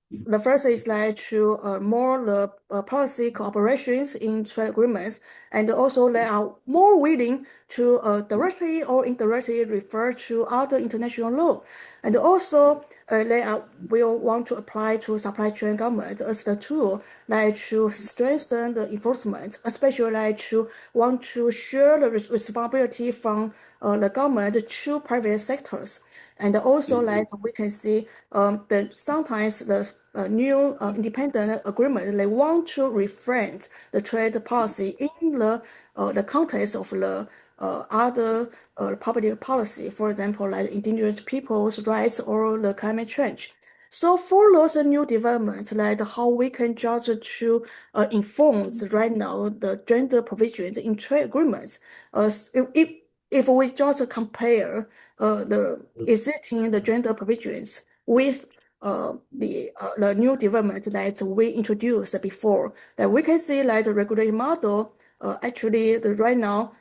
The first is like to more the policy cooperations in trade agreements, and also they are more willing to directly or indirectly refer to other international law, and also they will want to apply to supply chain government as the tool like to strengthen the enforcement, especially like to want to share the responsibility from the government to private sectors. And also, like we can see, that sometimes the new independent agreement they want to refrain the trade policy in the context of the other public policy, for example, like indigenous people's rights or the climate change. So for those new developments, like how we can judge to inform right now the gender provisions in trade agreements, if we just compare the existing the gender provisions with the new development that we introduced before, that we can see like the regulatory model actually right now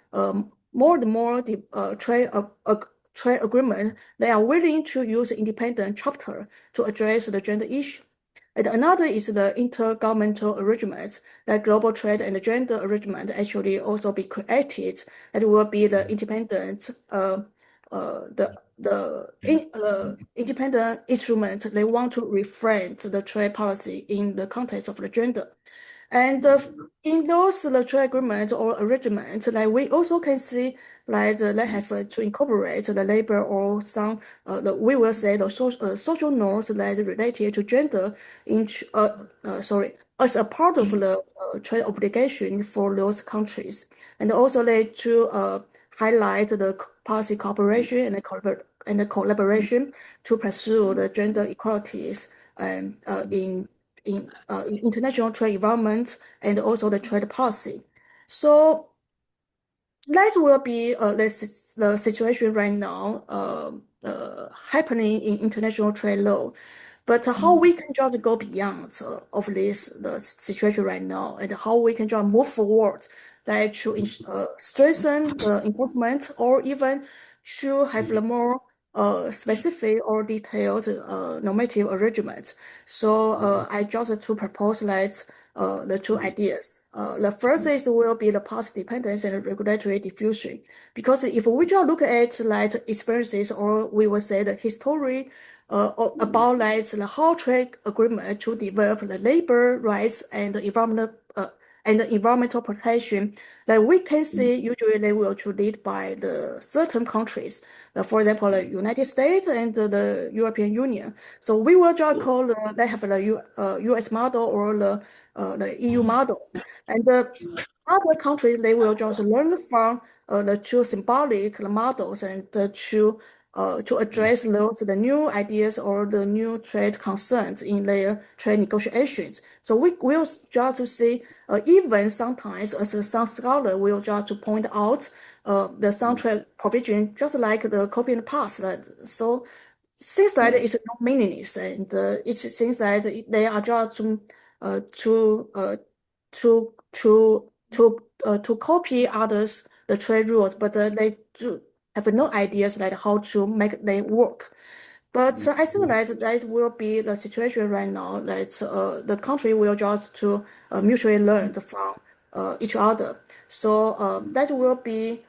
more and more the trade agreement they are willing to use independent chapter to address the gender issue. And another is the intergovernmental arrangements, like global trade and gender arrangement actually also be created. That will be the independent, independent instruments they want to refrain the trade policy in the context of the gender. And in those the trade agreements or arrangements, like we also can see like they have to incorporate the labor or some we will say the social norms that related to gender into as a part of the trade obligation for those countries, and also they to highlight the policy cooperation and the collaboration to pursue the gender equalities in international trade environment and also the trade policy. So that will be the situation right now happening in international trade law. But how we can just go beyond of this the situation right now, and how we can just move forward that to strengthen the enforcement or even to have the more specific or detailed normative arrangement. So I just to propose that the two ideas. The first is will be the policy dependence and regulatory diffusion, because if we just look at like experiences, or we will say the history about like the how trade agreement to develop the labor rights and the environmental protection, that we can see usually they will to lead by the certain countries, for example, the United States and the European Union. So we will just call they have the US model or the EU model, and the other countries they will just learn from the two symbolic models and to address those the new ideas or the new trade concerns in their trade negotiations. So we will just to see even sometimes as some scholar will just to point out the some trade provision just like the copy and paste. So since that is not meaningless, and it seems that they are just to copy others the trade rules, but they do have no ideas like how to make them work. But I think that will be the situation right now. That the country will just to mutually learn from each other. So that will be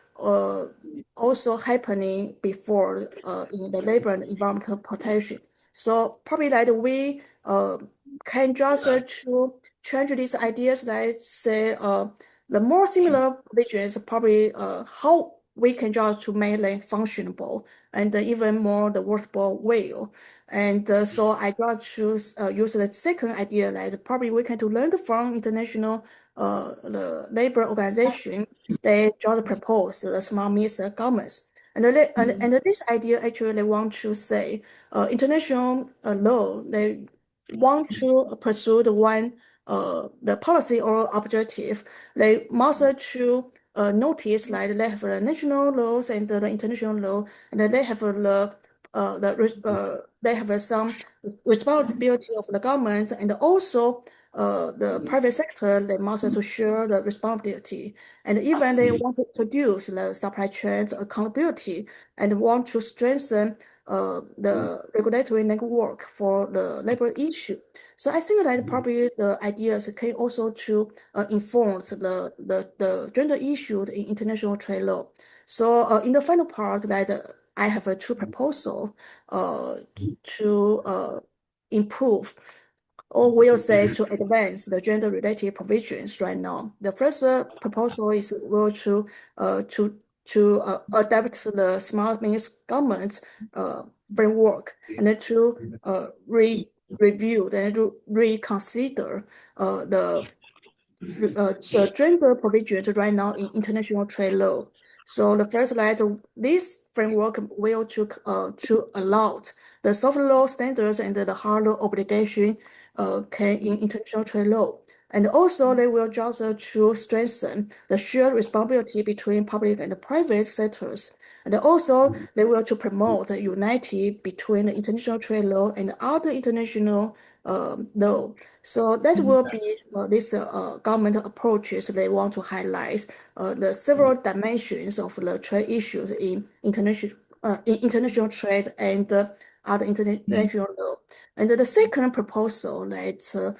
also happening before in the labor and environmental protection. So probably that we can just to change these ideas, like say The more similar provisions probably how we can just to make them functionable and even more the workable way. And so I just choose use the second idea that probably we can to learn from international the labor organization. They just propose the smart mix governments. And this idea actually they want to say international law, they want to pursue the policy or objective. They must to notice like they have the national laws and the international law, and they have they have some responsibility of the government, and also the private sector, they must to share the responsibility. And even they want to introduce the supply chain accountability and want to strengthen the regulatory network for the labor issue. So I think that probably the ideas can also to inform the gender issue in international trade law. So in the final part that I have two proposals to improve, or we'll say to advance the gender-related provisions right now. The first proposal is to adapt the smart means government framework and then to review and reconsider the gender provisions right now in international trade law. So the first this framework will to allow the soft law standards and the hard law obligation can in international trade law. And also they will just to strengthen the shared responsibility between public and private sectors. And also they will to promote unity between the international trade law and other international law. So that will be this government approaches. They want to highlight the several dimensions of the trade issues in international trade and other international law. And the second proposal that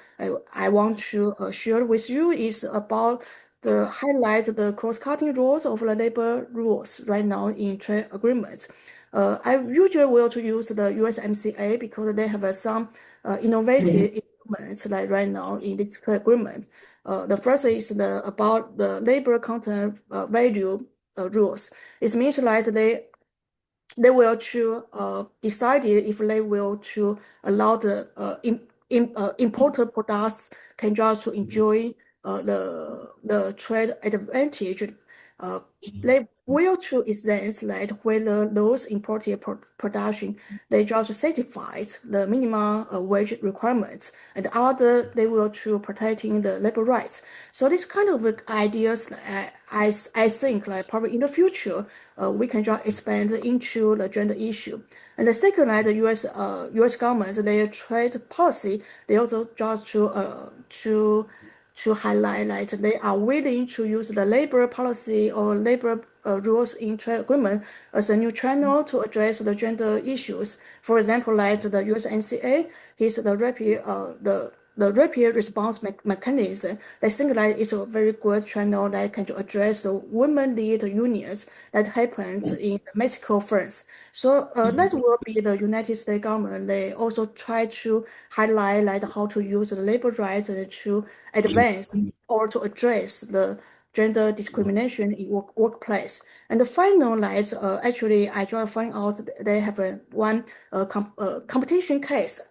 I want to share with you is about the highlight the cross-cutting roles of the labor rules right now in trade agreements. I usually will to use the USMCA because they have some innovative instruments like right now in this trade agreement. The first is about the labor content value rules. It means like they will to decide if they will to allow the imported products can just to enjoy the trade advantage. They will to exempt like whether those imported production they just satisfied the minimum wage requirements, and other they will to protecting the labor rights. So this kind of ideas I think like probably in the future we can just expand into the gender issue. And the second, like the U.S. government, their trade policy, they also just to highlight like they are willing to use the labor policy or labor rules in trade agreement as a new channel to address the gender issues. For example, like the USMCA is the rapid response mechanism. I think that is a very good channel that can address the women-led unions that happens in Mexico first. So that will be the United States government. They also try to highlight like how to use the labor rights and to advance or to address the gender discrimination in workplace. And the final like actually I just find out they have one competition case.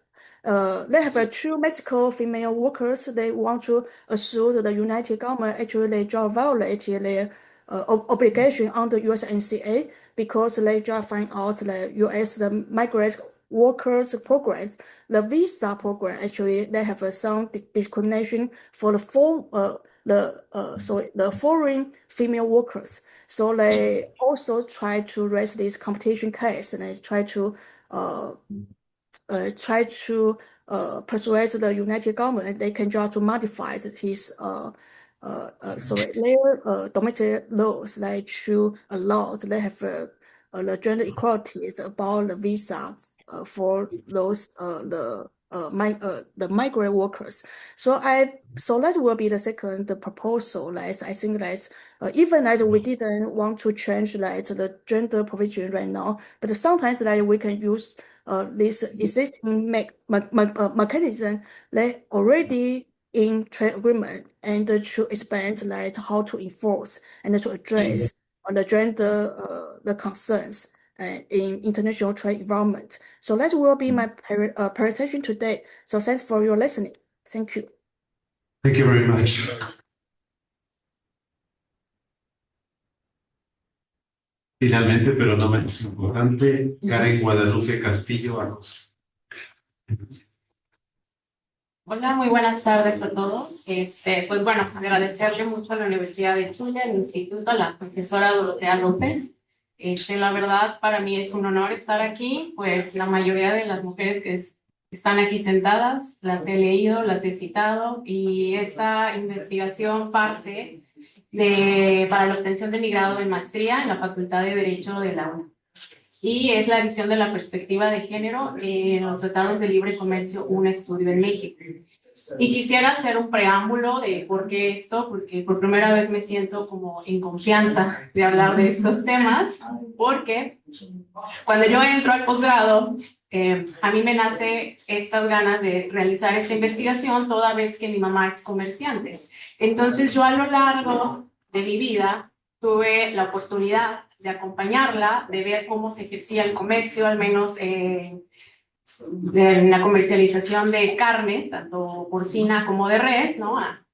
They have two Mexico female workers. They want to sue the United government. Actually, they just violated their obligation under USMCA because they just find out the U.S. the migrant workers programs, the visa program. Actually, they have some discrimination for the foreign female workers. So they also try to raise this competition case, and they try to persuade the United government they can try to modify his their domestic laws like to allow they have the gender equality about the visa for those the migrant workers. So that will be the second proposal. Like I think that even that we didn't want to change like the gender provision right now, but sometimes that we can use this existing mechanism that already in trade agreement and to expand like how to enforce and to address the gender the concerns in international trade environment. So that will be my presentation today. So thanks for your listening. Thank you. Thank you very much. Finalmente, pero no menos importante, Karen Guadalupe Castillo Acosta. Hola, muy buenas tardes a todos. Pues bueno, agradecerle mucho a la Universidad de Chile, al Instituto, a la profesora Dorotea López. La verdad, para mí es un honor estar aquí, pues la mayoría de las mujeres que están aquí sentadas, las he leído, las he citado, y esta investigación parte para la obtención de mi grado de maestría en la Facultad de Derecho de la UNAM. Y es la visión de la perspectiva de género en los tratados de libre comercio, un estudio en México. Y quisiera hacer un preámbulo de por qué esto, porque por primera vez me siento como en confianza de hablar de estos temas, porque cuando yo entro al posgrado, a mí me nace estas ganas de realizar esta investigación, toda vez que mi mamá es comerciante. Entonces yo a lo largo de mi vida tuve la oportunidad de acompañarla, de ver cómo se ejercía el comercio, al menos en la comercialización de carne, tanto porcina como de res, ¿no? A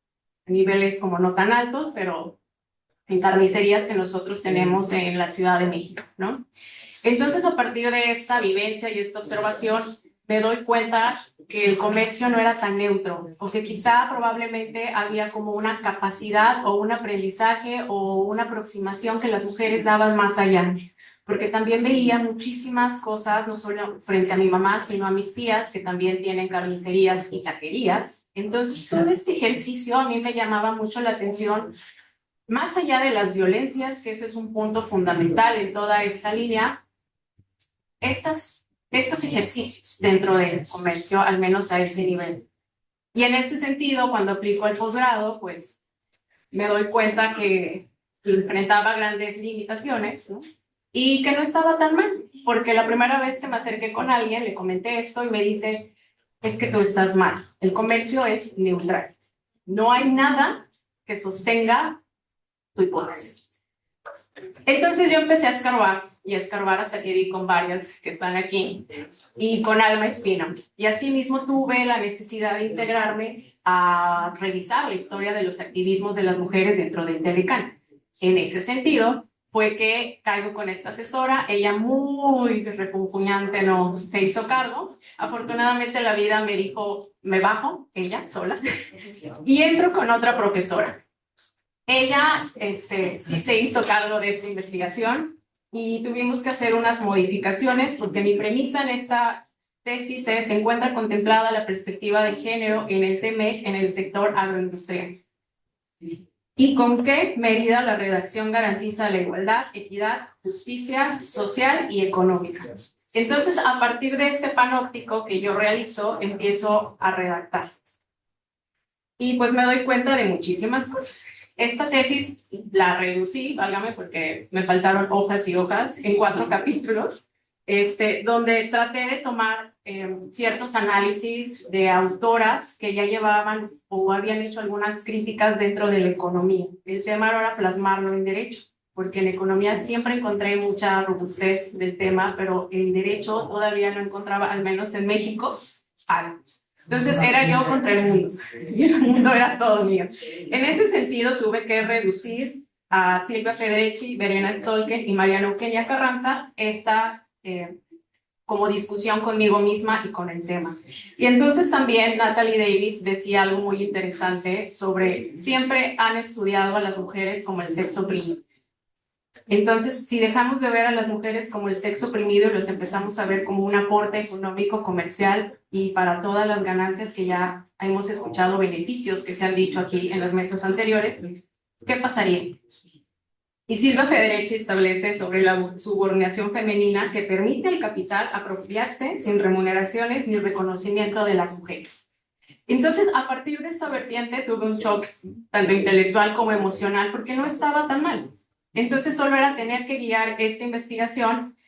niveles como no tan altos, pero en carnicerías que nosotros tenemos en la Ciudad de México, ¿no? Entonces, a partir de esta vivencia y esta observación, me doy cuenta que el comercio no era tan neutro, o que quizá probablemente había como una capacidad o un aprendizaje o una aproximación que las mujeres daban más allá, porque también veía muchísimas cosas, no solo frente a mi mamá, sino a mis tías, que también tienen carnicerías y taquerías. Entonces, todo este ejercicio a mí me llamaba mucho la atención, más allá de las violencias, que ese es un punto fundamental en toda esta línea, estos ejercicios dentro del comercio, al menos a ese nivel. Y en ese sentido, cuando aplico el posgrado, pues me doy cuenta que enfrentaba grandes limitaciones, ¿no? Y que no estaba tan mal, porque la primera vez que me acerqué con alguien, le comenté esto y me dice, es que tú estás mal, el comercio es neutral, no hay nada que sostenga tu hipótesis. Entonces yo empecé a escarbar y a escarbar hasta que di con varias que están aquí y con alma espina. Y así mismo tuve la necesidad de integrarme a revisar la historia de los activismos de las mujeres dentro del Telecán. En ese sentido fue que caigo con esta asesora, ella muy refunfuñante no se hizo cargo. Afortunadamente la vida me dijo, me bajo, ella sola, y entro con otra profesora. Ella sí se hizo cargo de esta investigación y tuvimos que hacer unas modificaciones porque mi premisa en esta tesis se encuentra contemplada la perspectiva de género en el TMEC en el sector agroindustrial. ¿Y con qué medida la redacción garantiza la igualdad, equidad, justicia social y económica? Entonces, a partir de este panóptico que yo realizo, empiezo a redactar. Y pues me doy cuenta de muchísimas cosas. Esta tesis la reducí, válgame, porque me faltaron hojas y hojas, en 4 capítulos, donde traté de tomar ciertos análisis de autoras que ya llevaban o habían hecho algunas críticas dentro de la economía. El tema era plasmarlo en derecho, porque en economía siempre encontré mucha robustez del tema, pero en derecho todavía no encontraba, al menos en México, algo. Entonces era yo contra el mundo, y el mundo era todo mío. En ese sentido tuve que reducir a Silvia Federici, Verena Stolken y Mariana Eugenia Carranza esta como discusión conmigo misma y con el tema. Y entonces también Natalie Davis decía algo muy interesante sobre siempre han estudiado a las mujeres como el sexo oprimido. Entonces, si dejamos de ver a las mujeres como el sexo oprimido y los empezamos a ver como un aporte económico, comercial y para todas las ganancias que ya hemos escuchado, beneficios que se han dicho aquí en las mesas anteriores, ¿qué pasaría? Y Silvia Federici establece sobre la subordinación femenina que permite al capital apropiarse sin remuneraciones ni reconocimiento de las mujeres. Entonces, a partir de esta vertiente tuve un shock tanto intelectual como emocional porque no estaba tan mal. Entonces solo era tener que guiar esta investigación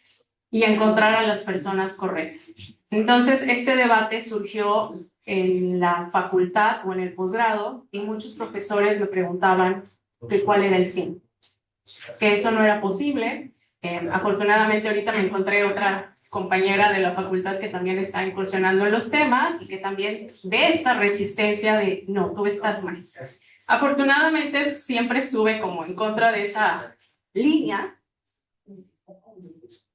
y encontrar a las personas correctas. Entonces, este debate surgió en la facultad o en el posgrado y muchos profesores me preguntaban que cuál era el fin, que eso no era posible. Afortunadamente ahorita me encontré otra compañera de la facultad que también está incursionando en los temas y que también ve esta resistencia de no, tú estás mal. Afortunadamente siempre estuve como en contra de esa línea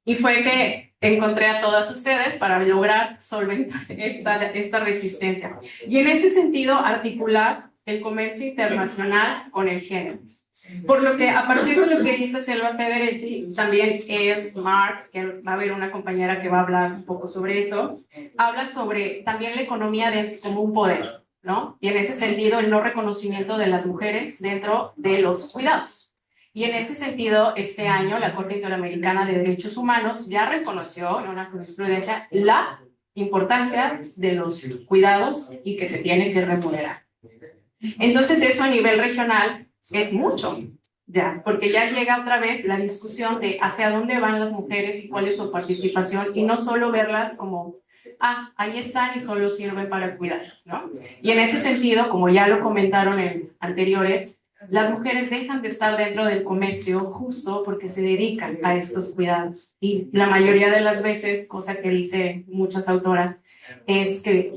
y fue que encontré a todas ustedes para lograr solventar esta resistencia. Y en ese sentido articular el comercio internacional con el género. Por lo que a partir de lo que dice Selva Federici, también Marx, que va a haber una compañera que va a hablar un poco sobre eso, habla sobre también la economía como un poder, ¿no? Y en ese sentido el no reconocimiento de las mujeres dentro de los cuidados. Y en ese sentido, este año la Corte Interamericana de Derechos Humanos ya reconoció en una jurisprudencia la importancia de los cuidados y que se tiene que remunerar. Entonces eso a nivel regional es mucho, ya, porque ya llega otra vez la discusión de hacia dónde van las mujeres y cuál es su participación y no solo verlas como, ah, ahí están y solo sirven para cuidar, ¿no? Y en ese sentido, como ya lo comentaron en anteriores, las mujeres dejan de estar dentro del comercio justo porque se dedican a estos cuidados. Y la mayoría de las veces, cosa que dicen muchas autoras, es que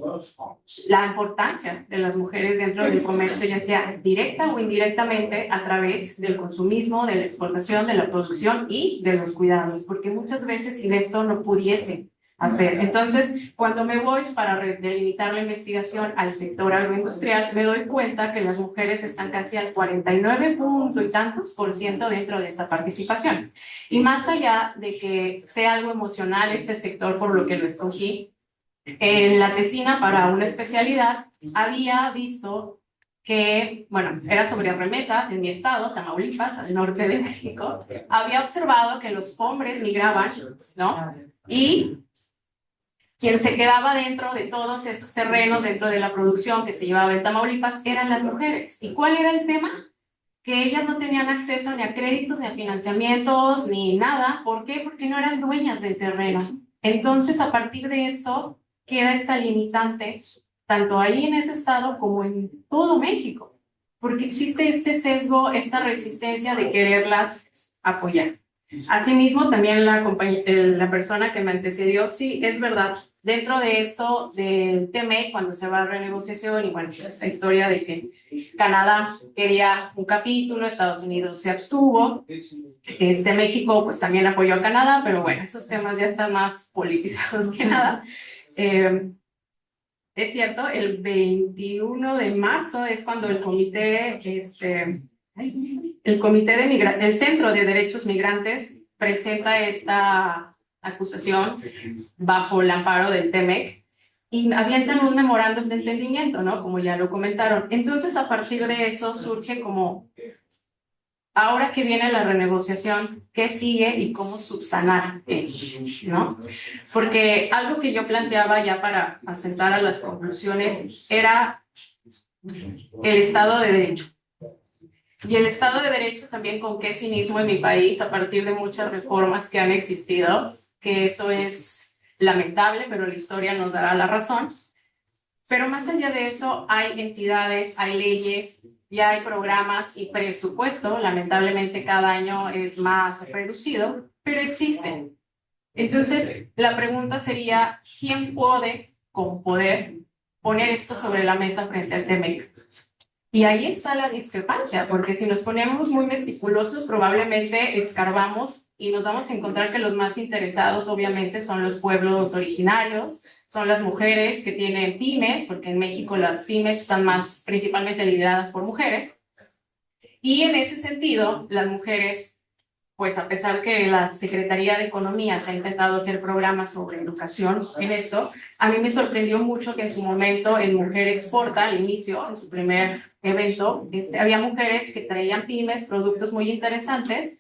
la importancia de las mujeres dentro del comercio, ya sea directa o indirectamente, a través del consumismo, de la exportación, de la producción y de los cuidados, porque muchas veces sin esto no pudiese hacer. Entonces, cuando me voy para delimitar la investigación al sector agroindustrial, me doy cuenta que las mujeres están casi al 49 punto y tantos % dentro de esta participación. Y más allá de que sea algo emocional este sector por lo que lo escogí, en la tesina para una especialidad había visto que, bueno, era sobre remesas en mi estado, Tamaulipas, al norte de México. Había observado que los hombres migraban, ¿no? Y quien se quedaba dentro de todos esos terrenos, dentro de la producción que se llevaba en Tamaulipas, eran las mujeres. ¿Y cuál era el tema? Que ellas no tenían acceso ni a créditos, ni a financiamientos, ni nada. ¿Por qué? Porque no eran dueñas del terreno. Entonces, a partir de esto, queda esta limitante, tanto ahí en ese estado como en todo México, porque existe este sesgo, esta resistencia de quererlas apoyar. Asimismo, también la persona que me antecedió, sí, es verdad, dentro de esto del TME, cuando se va a renegociación, y bueno, esta historia de que Canadá quería un capítulo, Estados Unidos se abstuvo, México pues también apoyó a Canadá, pero bueno, esos temas ya están más politizados que nada. Es cierto, el 21 de marzo es cuando el comité, el Centro de Derechos Migrantes presenta esta acusación bajo el amparo del TEMEC y avientan un memorándum de entendimiento, ¿no? Como ya lo comentaron. Entonces, a partir de eso surge como, ahora que viene la renegociación, ¿qué sigue y cómo subsanar eso, ¿no? Porque algo que yo planteaba ya para asentar a las conclusiones era el Estado de Derecho. Y el Estado de Derecho también con qué cinismo en mi país a partir de muchas reformas que han existido, que eso es lamentable, pero la historia nos dará la razón. Pero más allá de eso, hay entidades, hay leyes, ya hay programas y presupuesto, lamentablemente cada año es más reducido, pero existen. Entonces, la pregunta sería, ¿quién puede, con poder, poner esto sobre la mesa frente al TEMEC? Y ahí está la discrepancia, porque si nos ponemos muy meticulosos, probablemente escarbamos y nos vamos a encontrar que los más interesados, obviamente, son los pueblos originarios, son las mujeres que tienen pymes, porque en México las pymes están más principalmente lideradas por mujeres. Y en ese sentido, las mujeres, pues a pesar que la Secretaría de Economía se ha intentado hacer programas sobre educación en esto, a mí me sorprendió mucho que en su momento en Mujer Exporta, al inicio, en su primer evento, había mujeres que traían pymes, productos muy interesantes,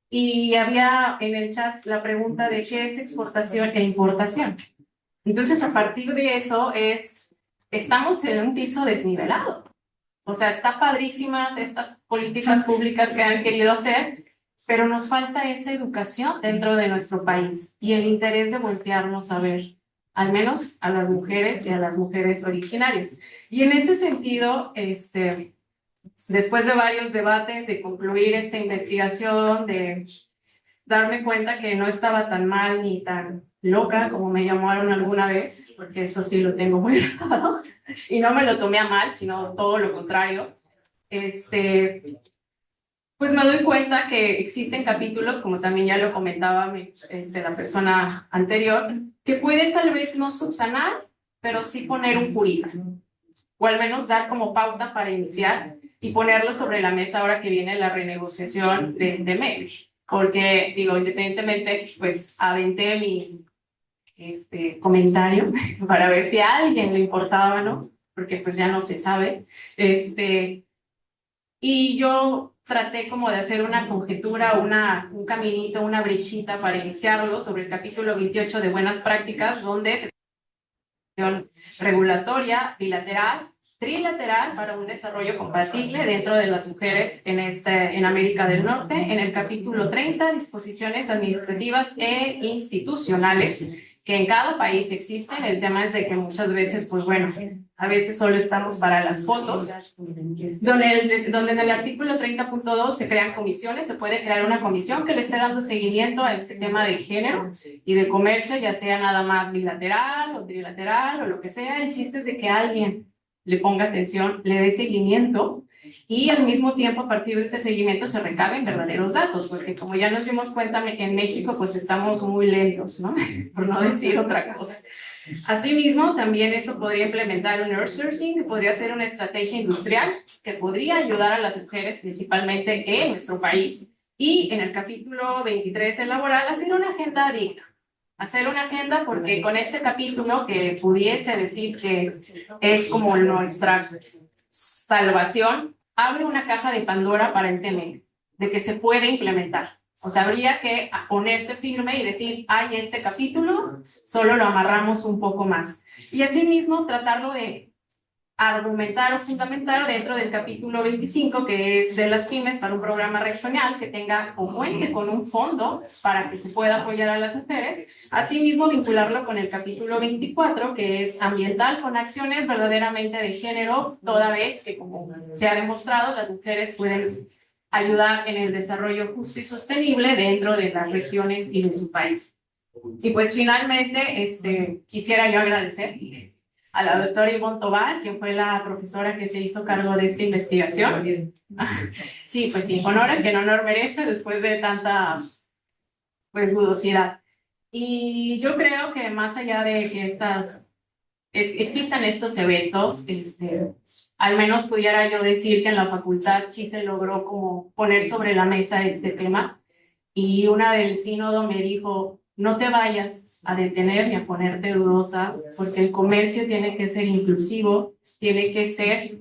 y había en el chat la pregunta de qué es exportación e importación. Entonces, a partir de eso, estamos en un piso desnivelado. O sea, está padrísimas estas políticas públicas que han querido hacer, pero nos falta esa educación dentro de nuestro país y el interés de voltearnos a ver al menos a las mujeres y a las mujeres originarias. Y en ese sentido, después de varios debates, de concluir esta investigación, de darme cuenta que no estaba tan mal ni tan loca como me llamaron alguna vez, porque eso sí lo tengo muy grabado, y no me lo tomé a mal, sino todo lo contrario, pues me doy cuenta que existen capítulos, como también ya lo comentaba la persona anterior, que pueden tal vez no subsanar, pero sí poner un curita, o al menos dar como pauta para iniciar y ponerlo sobre la mesa ahora que viene la renegociación de medios. Porque, digo, independientemente, pues aventé mi comentario para ver si a alguien le importaba, ¿no? Porque pues ya no se sabe. Y yo traté como de hacer una conjetura, un caminito, una brechita para iniciarlo sobre el capítulo 28 de Buenas Prácticas, donde se regulatoria, bilateral, trilateral para un desarrollo compatible dentro de las mujeres en América del Norte. En el capítulo 30, disposiciones administrativas e institucionales que en cada país existen. El tema es de que muchas veces, pues bueno, a veces solo estamos para las fotos, donde en el artículo 30.2 se crean comisiones, se puede crear una comisión que le esté dando seguimiento a este tema de género y de comercio, ya sea nada más bilateral o trilateral o lo que sea. El chiste es de que alguien le ponga atención, le dé seguimiento y al mismo tiempo a partir de este seguimiento se recaben verdaderos datos, porque como ya nos dimos cuenta en México, pues estamos muy lentos, ¿no? Por no decir otra cosa. Asimismo, también eso podría implementar un outsourcing, que podría ser una estrategia industrial que podría ayudar a las mujeres, principalmente en nuestro país. Y en el capítulo 23, el laboral, hacer una agenda digna. Hacer una agenda porque con este capítulo que pudiese decir que es como nuestra salvación, abre una caja de Pandora para el tema de que se puede implementar. O sea, habría que ponerse firme y decir, ay, este capítulo solo lo amarramos un poco más. Y asimismo tratarlo de argumentar o fundamentar dentro del capítulo 25, que es de las pymes para un programa regional que tenga o cuente con un fondo para que se pueda apoyar a las mujeres. Asimismo, vincularlo con el capítulo 24, que es ambiental, con acciones verdaderamente de género, toda vez que, como se ha demostrado, las mujeres pueden ayudar en el desarrollo justo y sostenible dentro de las regiones y de su país. Y pues finalmente, quisiera yo agradecer a la doctora Ivonne Tobar, quien fue la profesora que se hizo cargo de esta investigación. Sí, pues sí, honor al que no honor merece después de tanta, pues, dudosidad. Y yo creo que más allá de que existan estos eventos, al menos pudiera yo decir que en la facultad sí se logró como poner sobre la mesa este tema. Y una del sínodo me dijo, no te vayas a detener ni a ponerte dudosa, porque el comercio tiene que ser inclusivo, tiene que ser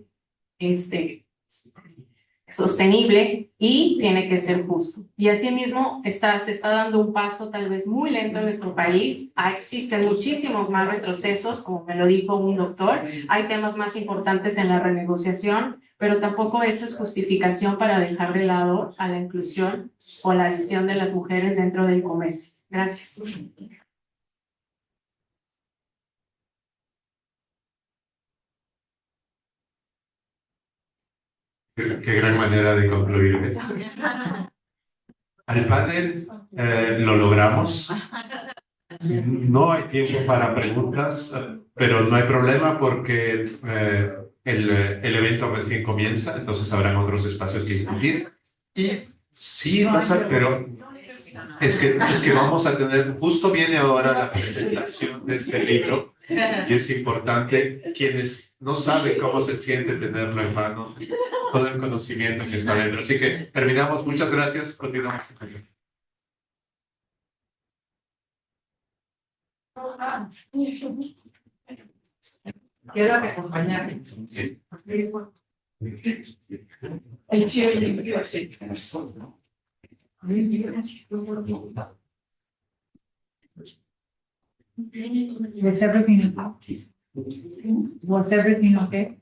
sostenible y tiene que ser justo. Y asimismo se está dando un paso tal vez muy lento en nuestro país. Existen muchísimos más retrocesos, como me lo dijo un doctor. Hay temas más importantes en la renegociación, pero tampoco eso es justificación para dejar de lado a la inclusión o la visión de las mujeres dentro del comercio. Gracias. Qué gran manera de concluir. Al panel lo logramos. No hay tiempo para preguntas, pero no hay problema porque el evento recién comienza, entonces habrán otros espacios que discutir. Y sí pasa, pero es que vamos a tener, justo viene ahora la presentación de este libro, y es importante, quienes no saben cómo se siente tenerlo en manos, todo el conocimiento que está dentro. Así que terminamos, muchas gracias, continuamos. Quiero acompañarme. Sí. Was everything okay?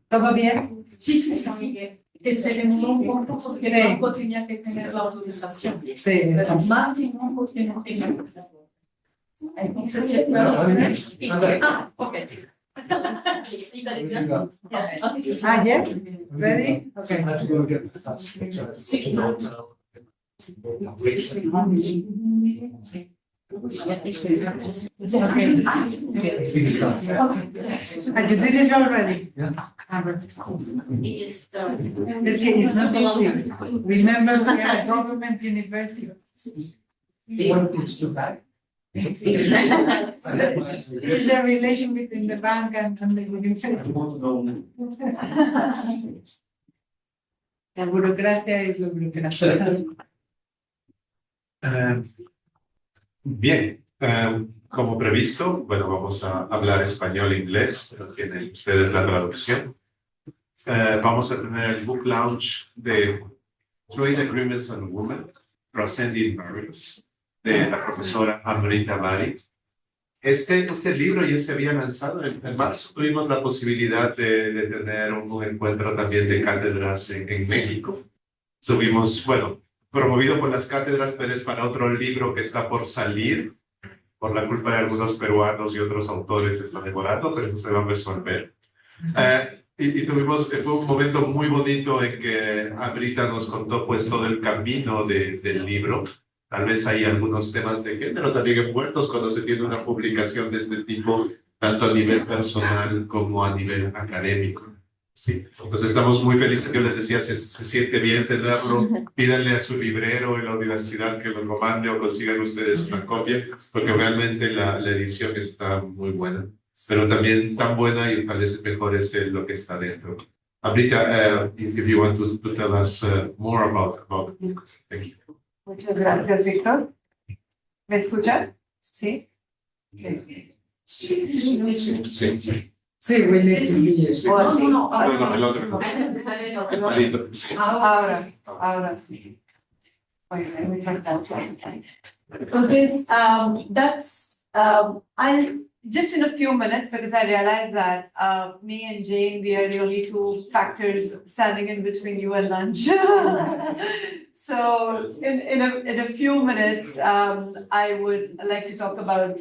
¿Todo bien? Sí, sí, sí, sí. Que se le mudó un poco porque luego tenía que tener la autorización. Sí. Pero más no porque no tenía. Okay. Yeah? Ready? Okay. And you did it already? This is not easy. Remember, we are a government university. Is there a relation between the bank and the university? La burocracia es la burocracia. Bien, como previsto, bueno, vamos a hablar español e inglés, pero tienen ustedes la traducción. Vamos a tener el book launch de Trade Agreements and Women, Transcending Barriers, de la profesora Amrita Bari. Este libro ya se había lanzado en marzo. Tuvimos la posibilidad de tener un encuentro también de cátedras en México. Tuvimos, bueno, promovido por las cátedras, pero es para otro libro que está por salir. Por la culpa de algunos peruanos y otros autores está demorando, pero eso se va a resolver. Y tuvimos, fue un momento muy bonito en que Amrita nos contó pues todo el camino del libro. Tal vez hay algunos temas de género también envueltos cuando se tiene una publicación de este tipo, tanto a nivel personal como a nivel académico. Sí, pues estamos muy felices. Yo les decía, se siente bien tenerlo. Pídanle a su librero en la universidad que lo mande o consigan ustedes una copia, porque realmente la edición está muy buena, pero también tan buena y tal vez mejor es lo que está dentro. Amrita, if you want to tell us more about the book. Thank you. Muchas gracias, Víctor. ¿Me escuchan? ¿Sí? Sí. Sí, Willy. No, el otro. Ahora sí. Oye, muchas gracias. Entonces, I'll just in a few minutes, because I realize that me and Jane, we are the only two factors standing in between you and lunch. So in a few minutes, I would like to talk about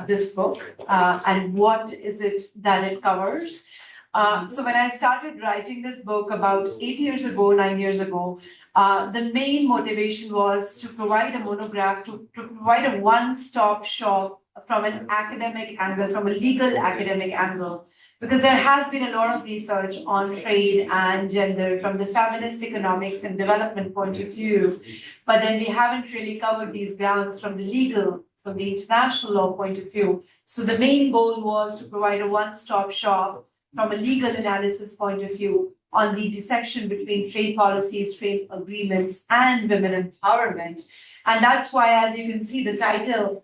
this book and what is it that it covers. So when I started writing this book about 9 years ago, the main motivation was to provide a monograph, to provide a one-stop shop from an academic angle, from a legal academic angle, because there has been a lot of research on trade and gender from the feminist economics and development point of view, but then we haven't really covered these grounds from the legal, from the international law point of view. So the main goal was to provide a one-stop shop from a legal analysis point of view on the intersection between trade policies, trade agreements, and women empowerment. And that's why, as you can see, the title,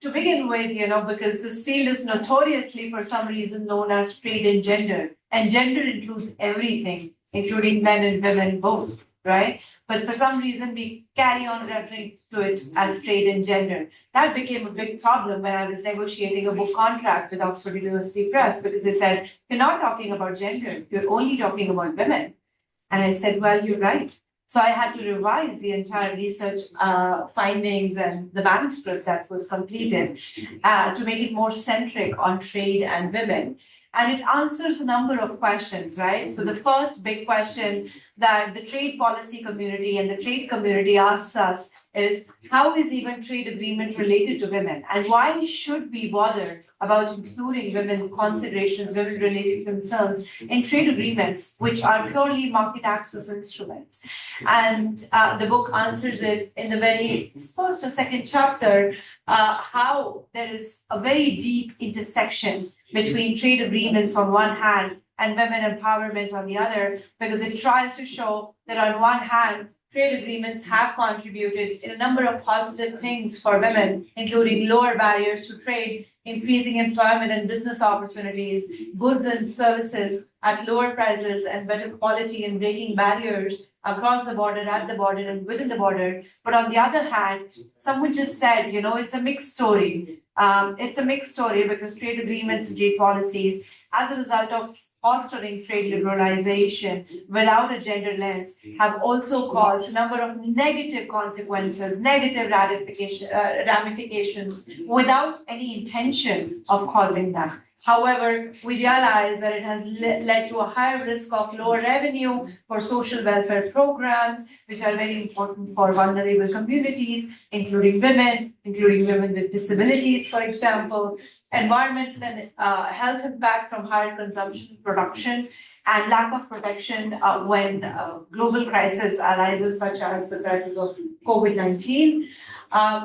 to begin with, because this field is notoriously, for some reason, known as trade and gender includes everything, including men and women both, right? But for some reason, we carry on referring to it as trade and gender. That became a big problem when I was negotiating a book contract with Oxford University Press, because they said, you're not talking about gender, you're only talking about women. And I said, well, you're right. So I had to revise the entire research findings and the manuscript that was completed to make it more centric on trade and women. And it answers a number of questions, right? So the first big question that the trade policy community and the trade community asks us is, how is even trade agreement related to women? And why should we bother about including women considerations, women-related concerns in trade agreements, which are purely market access instruments? And the book answers it in the very first or second chapter, how there is a very deep intersection between trade agreements on one hand and women empowerment on the other, because it tries to show that on one hand, trade agreements have contributed in a number of positive things for women, including lower barriers to trade, increasing employment and business opportunities, goods and services at lower prices, and better quality, and breaking barriers across the border, at the border, and within the border. But on the other hand, someone just said, it's a mixed story. It's a mixed story because trade agreements and trade policies, as a result of fostering trade liberalization without a gender lens have also caused a number of negative consequences, negative ramifications without any intention of causing them. However, we realize that it has led to a higher risk of lower revenue for social welfare programs, which are very important for vulnerable communities, including women with disabilities, for example, environmental and health impact from higher consumption, production, and lack of protection when global crisis arises, such as the crisis of COVID-19.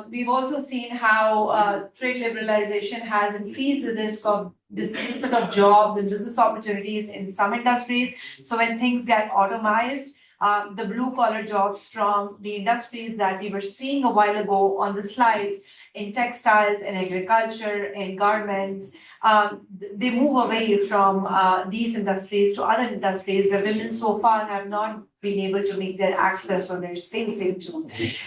We've also seen how trade liberalization has increased the risk of displacement of jobs and business opportunities in some industries. So when things get automized, the blue-collar jobs from the industries that we were seeing a while ago on the slides in textiles, in agriculture, in garments, they move away from these industries to other industries where women so far have not been able to make their access or their space into.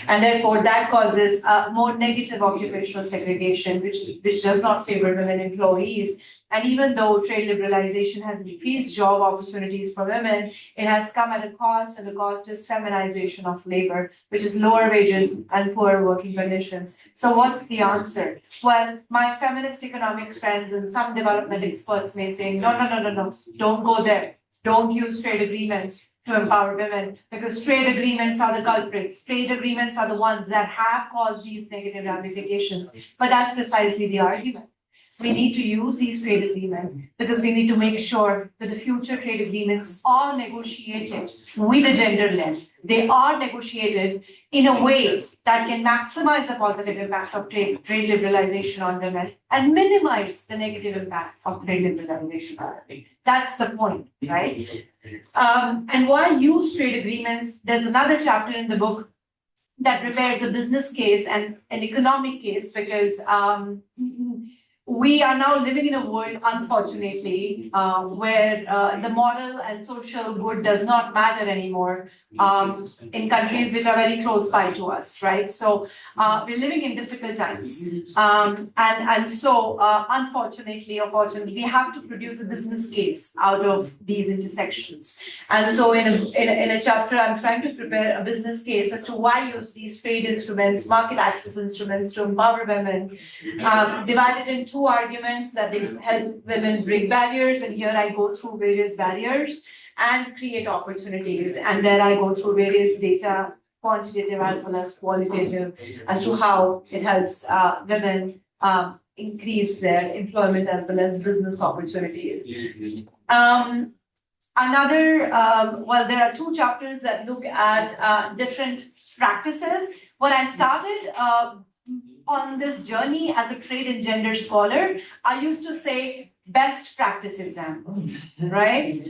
And therefore, that causes more negative occupational segregation, which does not favor women employees. And even though trade liberalization has increased job opportunities for women, it has come at a cost, and the cost is feminization of labor, which is lower wages and poor working conditions. So what's the answer? Well, my feminist economics friends and some development experts may say, no, don't go there. Don't use trade agreements to empower women, because trade agreements are the culprits. Trade agreements are the ones that have caused these negative ramifications. But that's precisely the argument. We need to use these trade agreements because we need to make sure that the future trade agreements are negotiated with a gender lens. They are negotiated in a way that can maximize the positive impact of trade liberalization on women and minimize the negative impact of trade liberalization on women. That's the point, right? And why use trade agreements? There's another chapter in the book that prepares a business case and an economic case, because we are now living in a world, unfortunately, where the moral and social good does not matter anymore in countries which are very close by to us, right? So we're living in difficult times. And so unfortunately or fortunately, we have to produce a business case out of these intersections. And so in a chapter, I'm trying to prepare a business case as to why use these trade instruments, market access instruments to empower women, divided into two arguments that they help women break barriers, and here I go through various barriers and create opportunities, and there I go through various data, quantitative as well as qualitative, as to how it helps women increase their employment as well as business opportunities. Well, there are two chapters that look at different practices. When I started on this journey as a trade and gender scholar, I used to say best practice examples, right?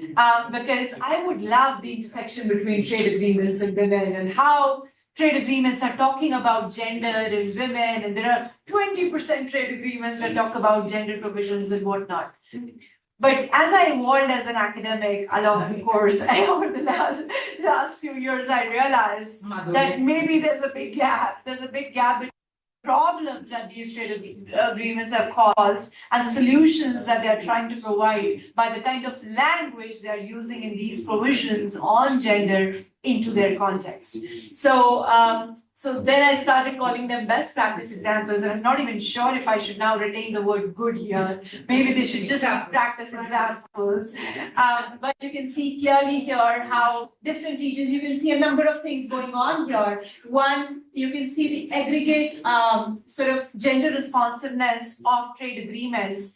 Because I would love the intersection between trade agreements and women, and how trade agreements are talking about gender and women, and there are 20% trade agreements that talk about gender provisions and whatnot. But as I evolved as an academic along the course, over the last few years, I realized that maybe there's a big gap. There's a big gap between problems that these trade agreements have caused and the solutions that they're trying to provide by the kind of language they're using in these provisions on gender into their context. So then I started calling them best practice examples, and I'm not even sure if I should now retain the word good here. Maybe they should just have practice examples. But you can see clearly here how different regions, you can see a number of things going on here. One, you can see the aggregate sort of gender responsiveness of trade agreements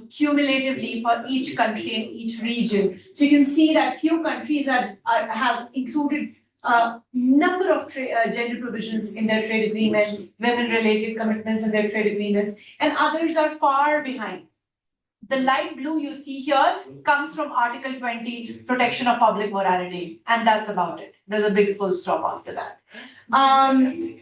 cumulatively for each country and each region. So you can see that few countries have included a number of gender provisions in their trade agreements, women-related commitments in their trade agreements, and others are far behind. The light blue you see here comes from Article 20, protection of public morality, and that's about it. There's a big full stop after that.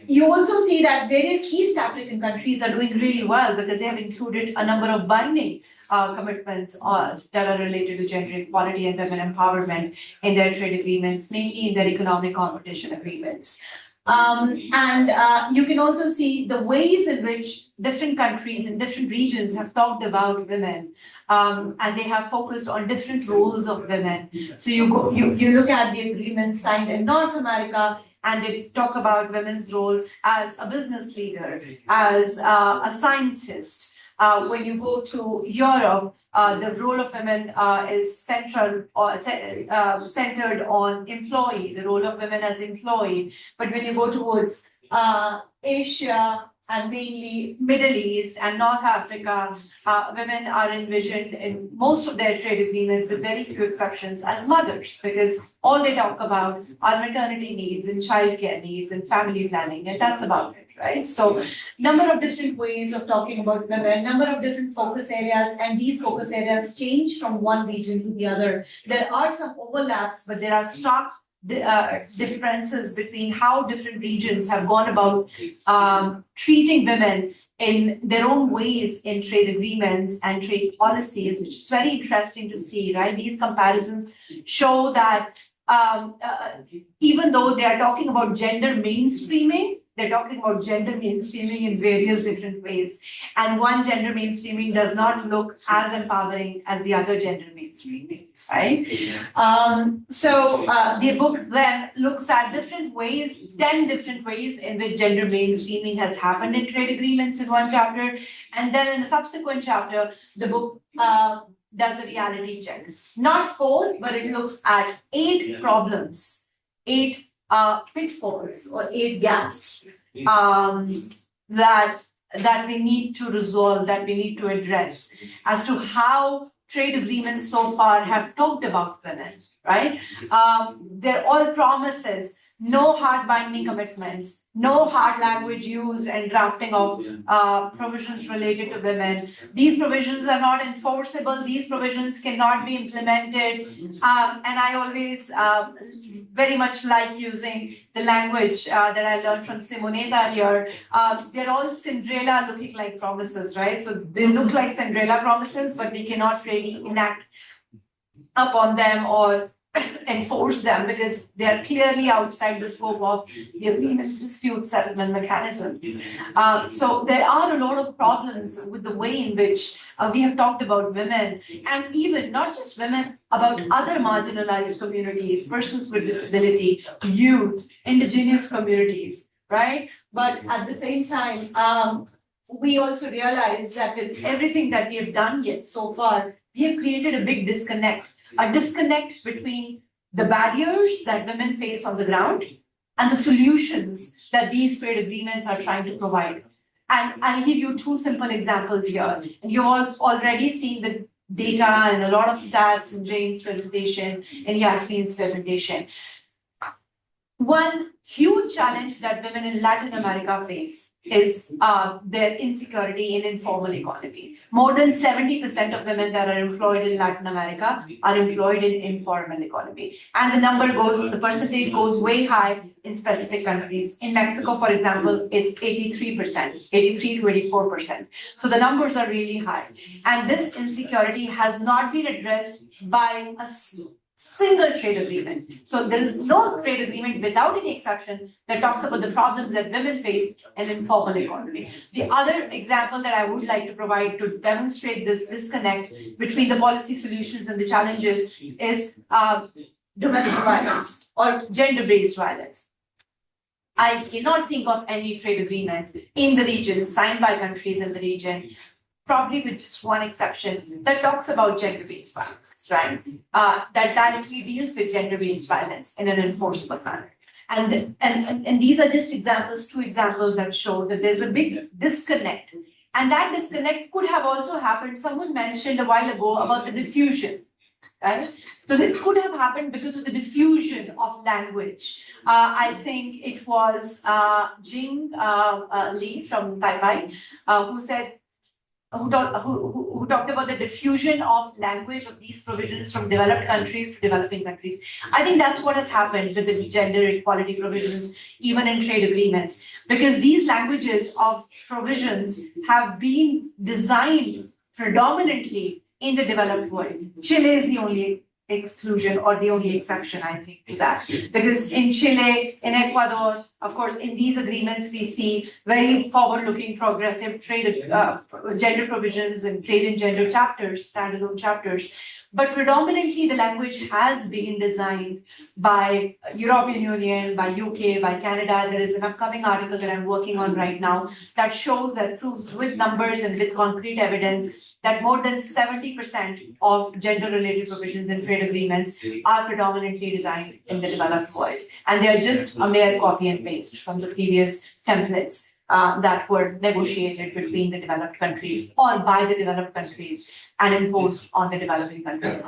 You also see that various East African countries are doing really well because they have included a number of binding commitments that are related to gender equality and women empowerment in their trade agreements, mainly in their economic competition agreements. You can also see the ways in which different countries and different regions have talked about women, and they have focused on different roles of women. So you look at the agreements signed in North America, and they talk about women's role as a business leader, as a scientist. When you go to Europe, the role of women is centered on employee, the role of women as employee. But when you go towards Asia and mainly Middle East and North Africa, women are envisioned in most of their trade agreements, with very few exceptions, as mothers, because all they talk about are maternity needs and childcare needs and family planning, and that's about it, right? So, number of different ways of talking about women, number of different focus areas, and these focus areas change from one region to the other. There are some overlaps, but there are stark differences between how different regions have gone about treating women in their own ways in trade agreements and trade policies, which is very interesting to see, right? These comparisons show that even though they are talking about gender mainstreaming, they're talking about gender mainstreaming in various different ways. And one gender mainstreaming does not look as empowering as the other gender mainstreaming, right? The book then looks at different ways, 10 different ways in which gender mainstreaming has happened in trade agreements in one chapter. And then in a subsequent chapter, the book does a reality check. Not 4, but it looks at 8 problems, 8 pitfalls or 8 gaps that we need to resolve, that we need to address as to how trade agreements so far have talked about women, right? They're all promises, no hard binding commitments, no hard language used and drafting of provisions related to women. These provisions are not enforceable. These provisions cannot be implemented. And I always very much like using the language that I learned from Simonetta here. They're all Cinderella looking like promises, right? So they look like Cinderella promises, but we cannot really enact upon them or enforce them because they are clearly outside the scope of the agreement's dispute settlement mechanisms. So there are a lot of problems with the way in which we have talked about women, and even not just women, about other marginalized communities, persons with disability, youth, indigenous communities, right? But at the same time, we also realize that with everything that we have done yet so far, we have created a big disconnect. A disconnect between the barriers that women face on the ground and the solutions that these trade agreements are trying to provide. And I'll give you 2 simple examples here. And you've all already seen the data and a lot of stats in Jane's presentation and Yasmin's presentation. One huge challenge that women in Latin America face is their insecurity in informal economy. More than 70% of women that are employed in Latin America are employed in informal economy. And the percentage goes way high in specific countries. In Mexico, for example, it's 83%, 83 to 84%. So the numbers are really high. And this insecurity has not been addressed by a single trade agreement. So there is no trade agreement without any exception that talks about the problems that women face in informal economy. The other example that I would like to provide to demonstrate this disconnect between the policy solutions and the challenges is domestic violence or gender-based violence. I cannot think of any trade agreement in the region signed by countries in the region, probably with just one exception, that talks about gender-based violence, right? That directly deals with gender-based violence in an enforceable manner. And these are just examples, 2 examples that show that there's a big disconnect. And that disconnect could have also happened, someone mentioned a while ago about the diffusion, right? So this could have happened because of the diffusion of language. I think it was Jing Li from Taipei who said, who talked about the diffusion of language of these provisions from developed countries to developing countries. I think that's what has happened with the gender equality provisions, even in trade agreements, because these languages of provisions have been designed predominantly in the developed world. Chile is the only exclusion or the only exception, I think, to that. Because in Chile, in Ecuador, Of course, in these agreements, we see very forward-looking, progressive trade, gender provisions and trade and gender chapters, standalone chapters. But predominantly, the language has been designed by European Union, by UK, by Canada. There is an upcoming article that I'm working on right now that shows, that proves with numbers and with concrete evidence that more than 70% of gender-related provisions in trade agreements are predominantly designed in the developed world. And they're just a mere copy and paste from the previous templates that were negotiated between the developed countries or by the developed countries and imposed on the developing countries.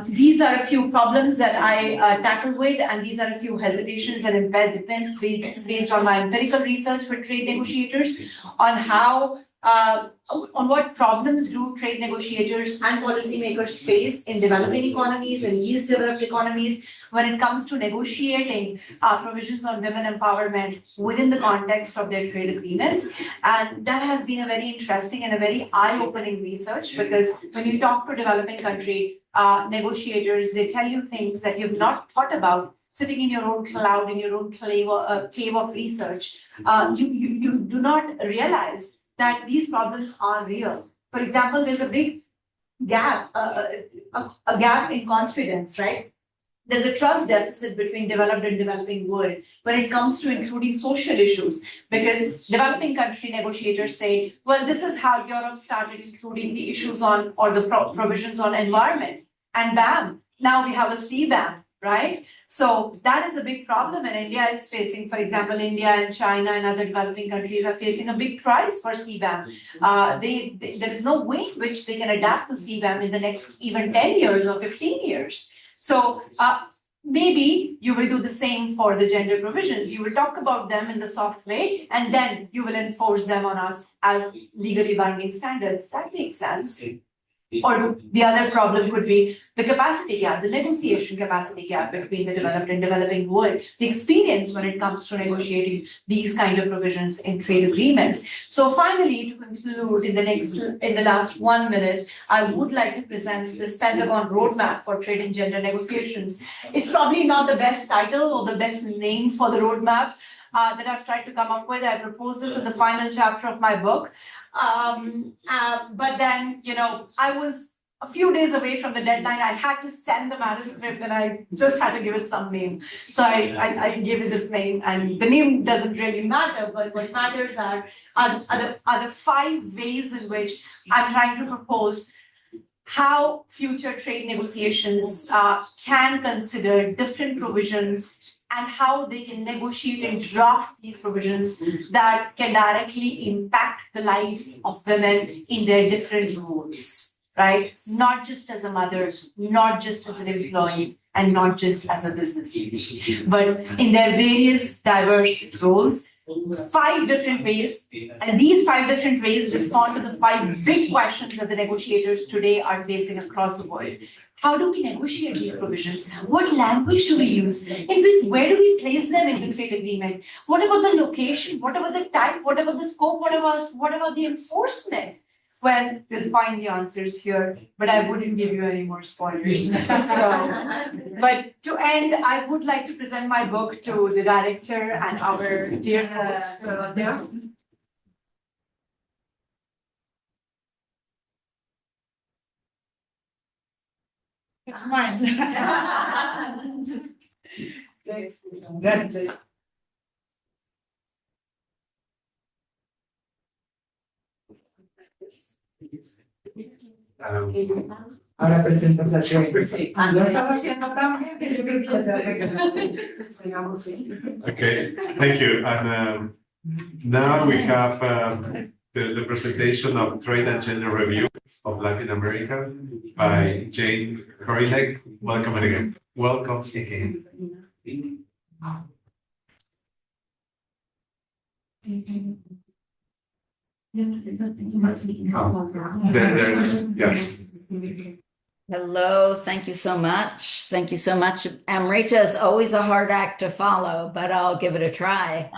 These are a few problems that I tackled with, and these are a few hesitations and impediments based on my empirical research with trade negotiators on how on what problems do trade negotiators and policymakers face in developing economies and least developed economies when it comes to negotiating provisions on women empowerment within the context of their trade agreements. And that has been a very interesting and a very eye-opening research, because when you talk to developing country negotiators, they tell you things that you've not thought about sitting in your own cloud, in your own cave of research. You do not realize that these problems are real. For example, there's a big gap, a gap in confidence, right? There's a trust deficit between developed and developing world when it comes to including social issues, because developing country negotiators say, well, this is how Europe started including the issues on, or the provisions on environment, and bam, now we have a CBAM, right? So that is a big problem, and India is facing, for example, India and China and other developing countries are facing a big price for CBAM. There is no way in which they can adapt to CBAM in the next even 10 years or 15 years. So maybe you will do the same for the gender provisions. You will talk about them in the soft way, and then you will enforce them on us as legally binding standards. That makes sense. Or the other problem could be the capacity gap, the negotiation capacity gap between the developed and developing world, the experience when it comes to negotiating these kind of provisions in trade agreements. So finally, to conclude in the last 1 minute, I would like to present this Pentagon roadmap for trade and gender negotiations. It's probably not the best title or the best name for the roadmap that I've tried to come up with. I proposed this in the final chapter of my book. But then, I was a few days away from the deadline. I had to send the manuscript and I just had to give it some name. So I gave it this name, and the name doesn't really matter, but what matters are the 5 ways in which I'm trying to propose how future trade negotiations can consider different provisions and how they can negotiate and draft these provisions that can directly impact the lives of women in their different roles, right? Not just as a mother, not just as an employee, and not just as a business lady, but in their various diverse roles. 5 different ways, and these 5 different ways respond to the 5 big questions that the negotiators today are facing across the world. How do we negotiate these provisions? What language do we use? Where do we place them in the trade agreement? What about the location? What about the type? What about the scope? What about the enforcement? Well, we'll find the answers here, but I wouldn't give you any more spoilers. But to end, I would like to present my book to the director and our dear It's mine. Ahora presentación. Lo estás haciendo tan bien que yo creo que te hace que tengamos bien. Okay, thank you. And now we have the presentation of Trade and Gender Review of Latin America by Jane Korilek. Welcome again. Welcome again. Yes. Hello, thank you so much. Thank you so much. Amrita is always a hard act to follow, but I'll give it a try.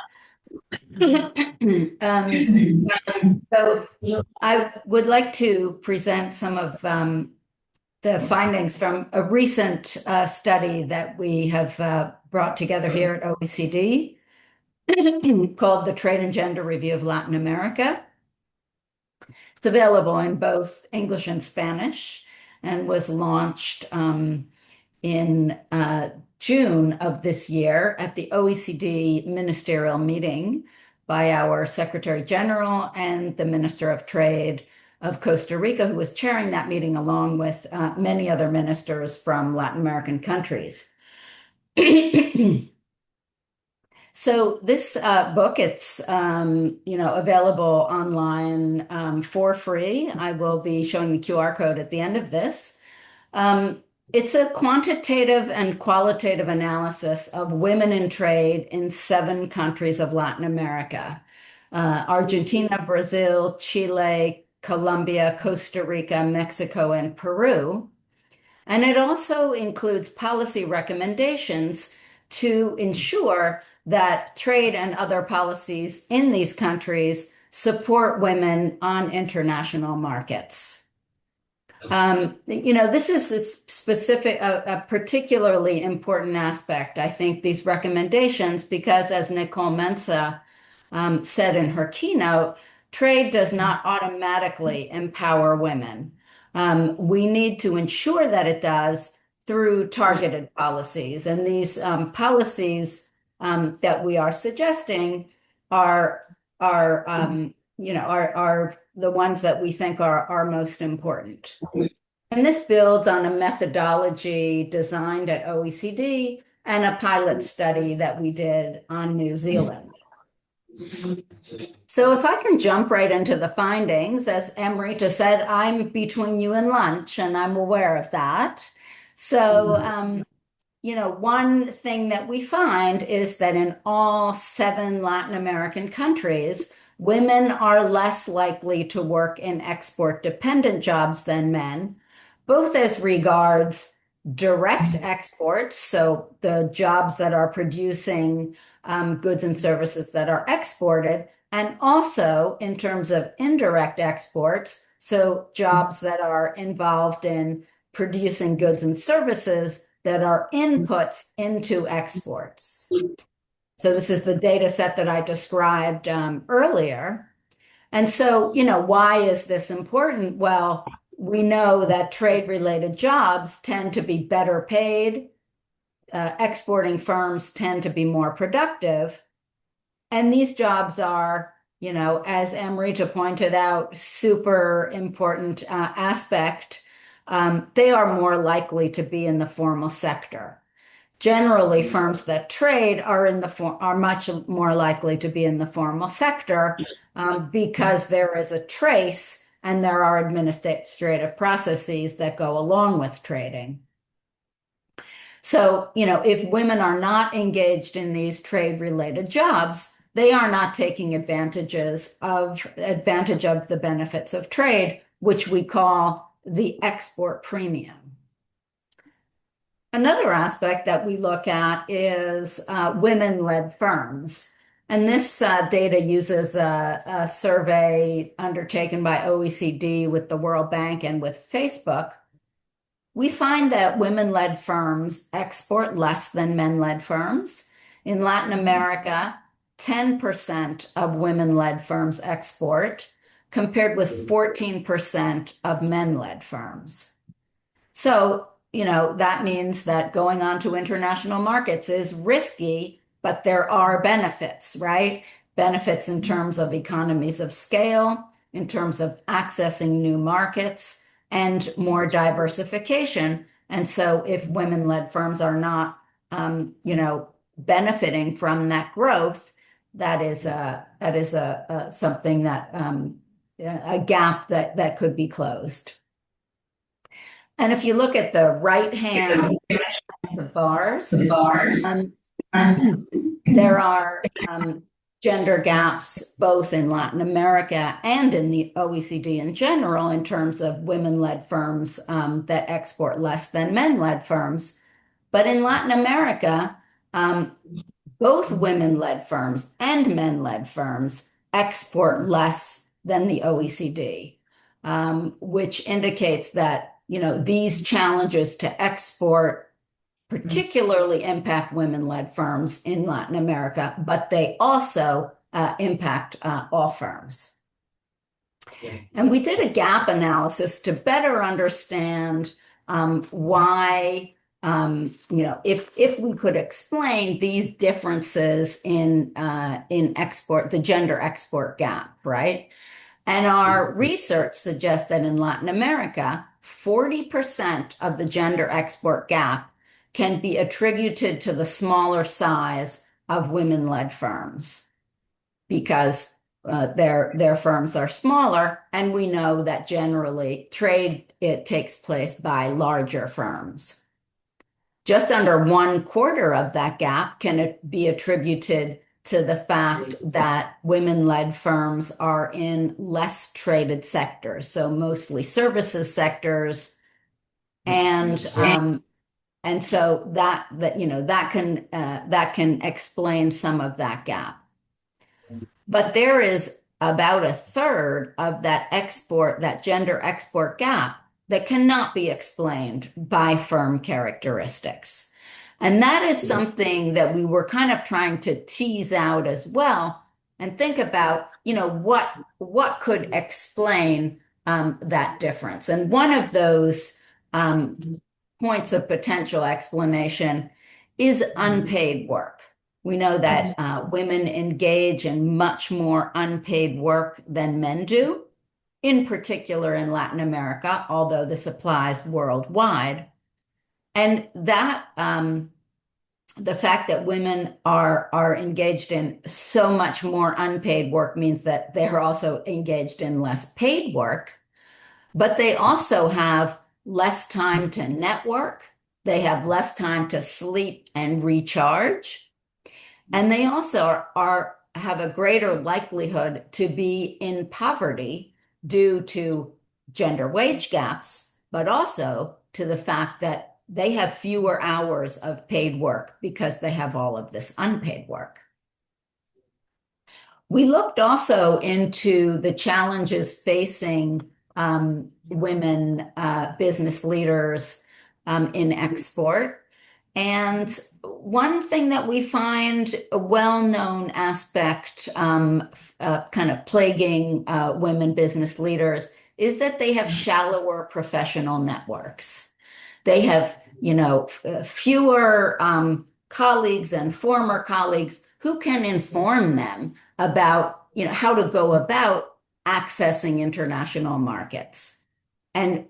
So I would like to present some of the findings from a recent study that we have brought together here at OECD. called the Trade and Gender Review of Latin America. It's available in both English and Spanish and was launched in June of this year at the OECD ministerial meeting by our Secretary General and the Minister of Trade of Costa Rica, who was chairing that meeting along with many other ministers from Latin American countries. So this book, it's available online for free. I will be showing the QR code at the end of this. It's a quantitative and qualitative analysis of women in trade in 7 countries of Latin America: Argentina, Brazil, Chile, Colombia, Costa Rica, Mexico, and Peru. And it also includes policy recommendations to ensure that trade and other policies in these countries support women on international markets. This is a particularly important aspect, I think, these recommendations, because as Nicole Mensa said in her keynote, trade does not automatically empower women. We need to ensure that it does through targeted policies. And these policies that we are suggesting are the ones that we think are most important. And this builds on a methodology designed at OECD and a pilot study that we did on New Zealand. So if I can jump right into the findings, as Amrita said, I'm between you and lunch, and I'm aware of that. So, one thing that we find is that in all 7 Latin American countries, women are less likely to work in export-dependent jobs than men, both as regards direct exports, so the jobs that are producing goods and services that are exported, and also in terms of indirect exports, so jobs that are involved in producing goods and services that are inputs into exports. So this is the data set that I described earlier. And so, why is this important? Well, we know that trade-related jobs tend to be better paid. Exporting firms tend to be more productive. And these jobs are, as Amrita pointed out, super important aspect. They are more likely to be in the formal sector. Generally, firms that trade are much more likely to be in the formal sector because there is a trace and there are administrative processes that go along with trading. So, if women are not engaged in these trade-related jobs, they are not taking advantage of the benefits of trade, which we call the export premium. Another aspect that we look at is women-led firms. And this data uses a survey undertaken by OECD with the World Bank and with Facebook. We find that women-led firms export less than men-led firms. In Latin America, 10% of women-led firms export, compared with 14% of men-led firms. So, that means that going on to international markets is risky, but there are benefits, right? Benefits in terms of economies of scale, in terms of accessing new markets, and more diversification. And so if women-led firms are not, benefiting from that growth, that is something that, a gap that could be closed. And if you look at the right-hand bars, there are gender gaps both in Latin America and in the OECD in general in terms of women-led firms that export less than men-led firms. But in Latin America, both women-led firms and men-led firms export less than the OECD, which indicates that these challenges to export particularly impact women-led firms in Latin America, but they also impact all firms. And we did a gap analysis to better understand why, if we could explain these differences in export, the gender export gap, right? And our research suggests that in Latin America, 40% of the gender export gap can be attributed to the smaller size of women-led firms because their firms are smaller, and we know that generally it takes place by larger firms. Just under 1/4 of that gap can be attributed to the fact that women-led firms are in less traded sectors, so mostly services sectors, and so that can explain some of that gap. But there is about 1/3 of that gender export gap that cannot be explained by firm characteristics. And that is something that we were kind of trying to tease out as well and think about, what could explain that difference. And one of those points of potential explanation is unpaid work. We know that women engage in much more unpaid work than men do, in particular in Latin America, although this applies worldwide. And that the fact that women are engaged in so much more unpaid work means that they're also engaged in less paid work, but they also have less time to network. They have less time to sleep and recharge. And they also have a greater likelihood to be in poverty due to gender wage gaps, but also to the fact that they have fewer hours of paid work because they have all of this unpaid work. We looked also into the challenges facing women business leaders in export. And one thing that we find a well-known aspect kind of plaguing women business leaders is that they have shallower professional networks. They have, fewer colleagues and former colleagues who can inform them about, how to go about accessing international markets and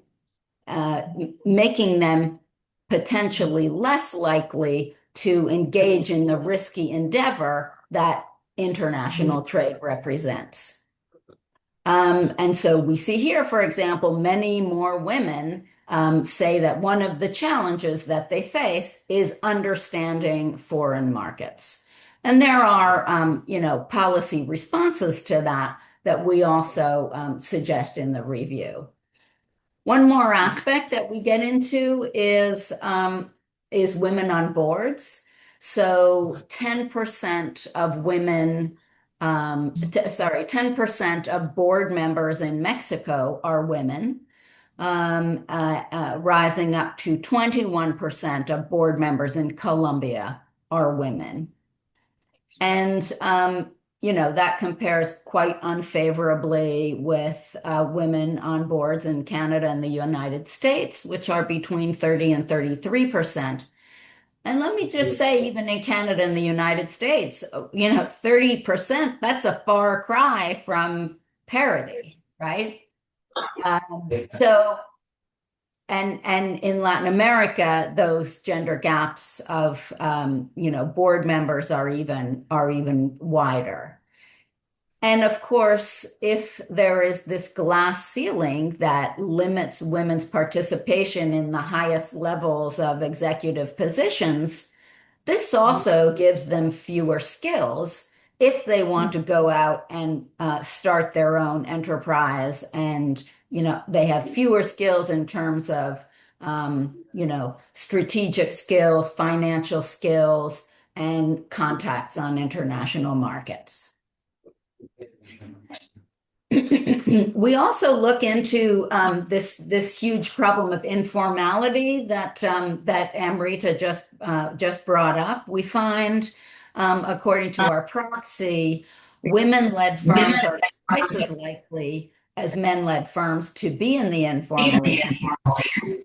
making them potentially less likely to engage in the risky endeavor that international trade represents. And so we see here, for example, many more women say that one of the challenges that they face is understanding foreign markets. And there are, policy responses to that we also suggest in the review. One more aspect that we get into is women on boards. So 10% of women, 10% of board members in Mexico are women, rising up to 21% of board members in Colombia are women. And, that compares quite unfavorably with women on boards in Canada and the United States, which are between 30 and 33%. And let me just say, even in Canada and the United States, 30%, that's a far cry from parity, right? And in Latin America, those gender gaps of, board members are even wider. And of course, if there is this glass ceiling that limits women's participation in the highest levels of executive positions, this also gives them fewer skills if they want to go out and start their own enterprise. And, they have fewer skills in terms of, strategic skills, financial skills, and contacts on international markets. We also look into this huge problem of informality that Amrita just brought up. We find, according to our proxy, women-led firms are twice as likely as men-led firms to be in the informal economy,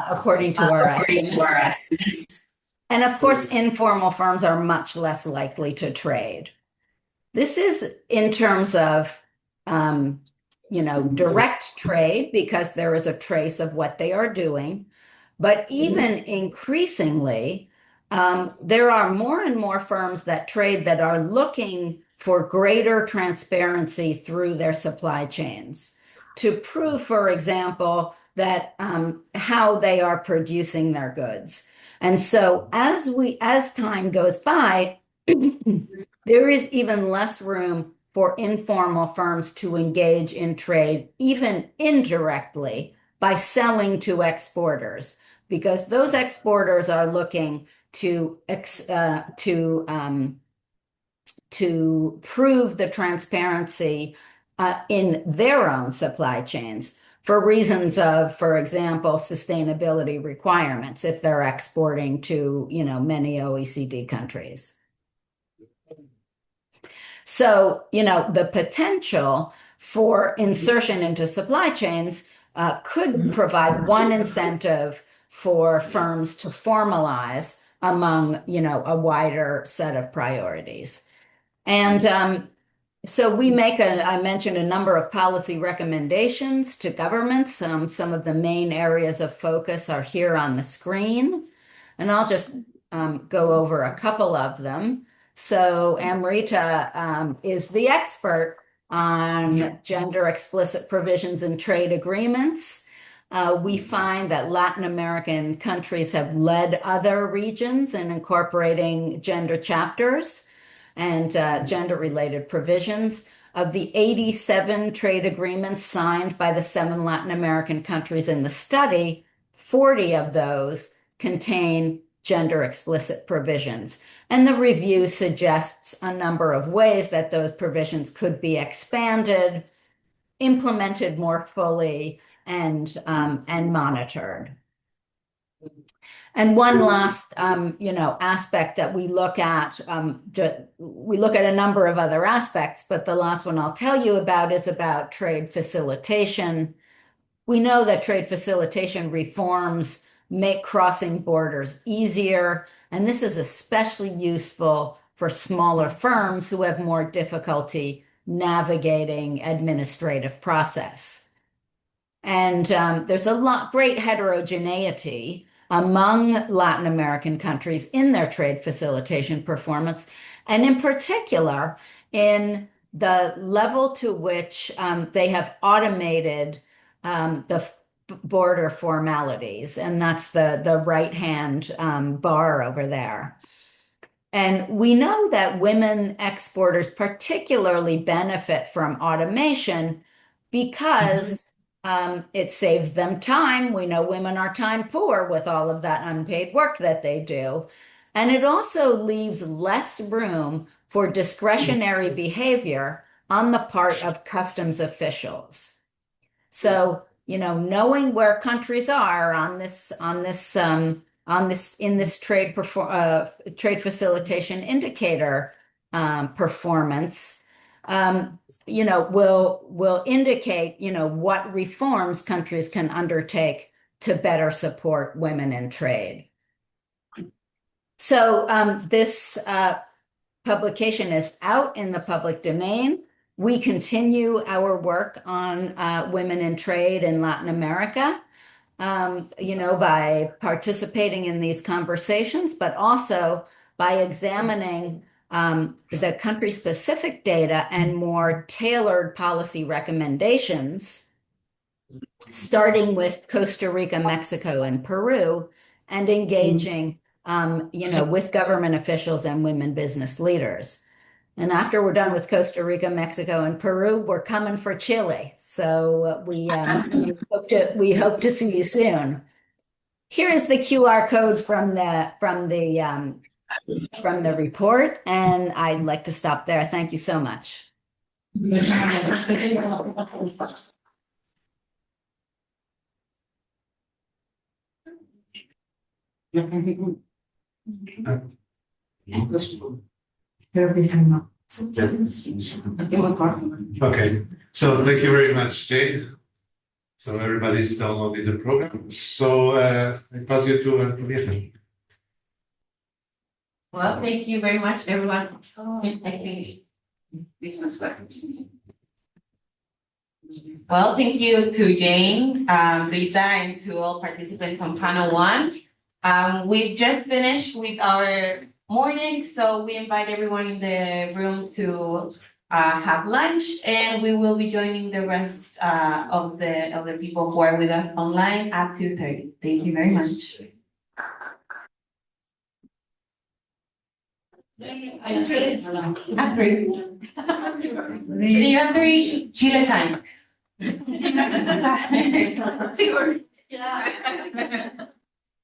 according to our estimates. And of course, informal firms are much less likely to trade. This is in terms of direct trade, because there is a trace of what they are doing. But even increasingly, there are more and more firms that trade that are looking for greater transparency through their supply chains to prove, for example, that how they are producing their goods. And so as time goes by, there is even less room for informal firms to engage in trade, even indirectly, by selling to exporters, because those exporters are looking to prove the transparency in their own supply chains for reasons of, for example, sustainability requirements if they're exporting to, many OECD countries. So, the potential for insertion into supply chains could provide one incentive for firms to formalize among, a wider set of priorities. And so we I mentioned a number of policy recommendations to governments. Some of the main areas of focus are here on the screen, and I'll just go over a couple of them. So Amrita is the expert on gender explicit provisions in trade agreements. We find that Latin American countries have led other regions in incorporating gender chapters and gender-related provisions. Of the 87 trade agreements signed by the 7 Latin American countries in the study, 40 of those contain gender explicit provisions. And the review suggests a number of ways that those provisions could be expanded, implemented more fully, and monitored. And one last, aspect that we look at, we look at a number of other aspects, but the last one I'll tell you about is about trade facilitation. We know that trade facilitation reforms make crossing borders easier, and this is especially useful for smaller firms who have more difficulty navigating administrative process. And there's great heterogeneity among Latin American countries in their trade facilitation performance, and in particular in the level to which they have automated the border formalities, and that's the right-hand bar over there. And we know that women exporters particularly benefit from automation because it saves them time. We know women are time poor with all of that unpaid work that they do. And it also leaves less room for discretionary behavior on the part of customs officials. So, knowing where countries are in this trade facilitation indicator performance, will indicate, what reforms countries can undertake to better support women in trade. So this publication is out in the public domain. We continue our work on women in trade in Latin America, by participating in these conversations, but also by examining the country-specific data and more tailored policy recommendations, starting with Costa Rica, Mexico, and Peru, and engaging, with government officials and women business leaders. And after we're done with Costa Rica, Mexico, and Peru, we're coming for Chile. So we hope to see you soon. Here is the QR code from the report, and I'd like to stop there. Thank you so much. Okay, so thank you very much, Jade. So everybody's downloading the program. So I pass you to Antonieta. Well, thank you very much, everyone. I think this one's better. Well, thank you to Jane, Rita, and to all participants on panel one. We've just finished with our morning, so we invite everyone in the room to have lunch, and we will be joining the rest of the people who are with us online at 2:30. Thank you very much. At 3. See you at 3 Chile time.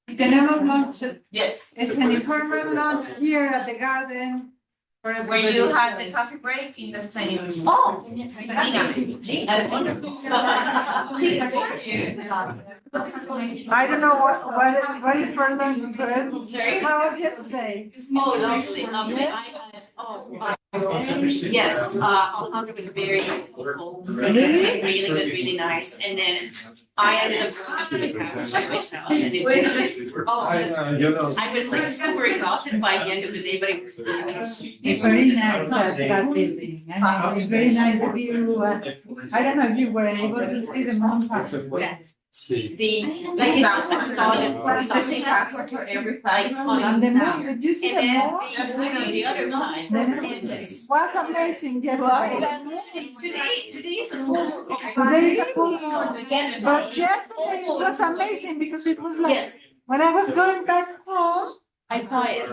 Tenemos lunch. Yes. It's an informal lunch here at the garden. Where you have the coffee break in the same. Oh. I don't know what is for lunch, but how was yesterday? Oh, lovely, lovely. Yes, Alejandro was very helpful. Really good, really nice. And then I ended up going to the couch by myself. And it was just, I was like super exhausted by the end of the day, but it was really nice. It's very nice that building. It's very nice of you. I don't know if you were able to see the mountain. Like it's just a solid something for every place. And the moon, did you see And the then moon? just on the other side. The moon was amazing yesterday. Today is a full moon. Today is a full moon. But yesterday it was amazing because it was like, when I was going back home, I saw it.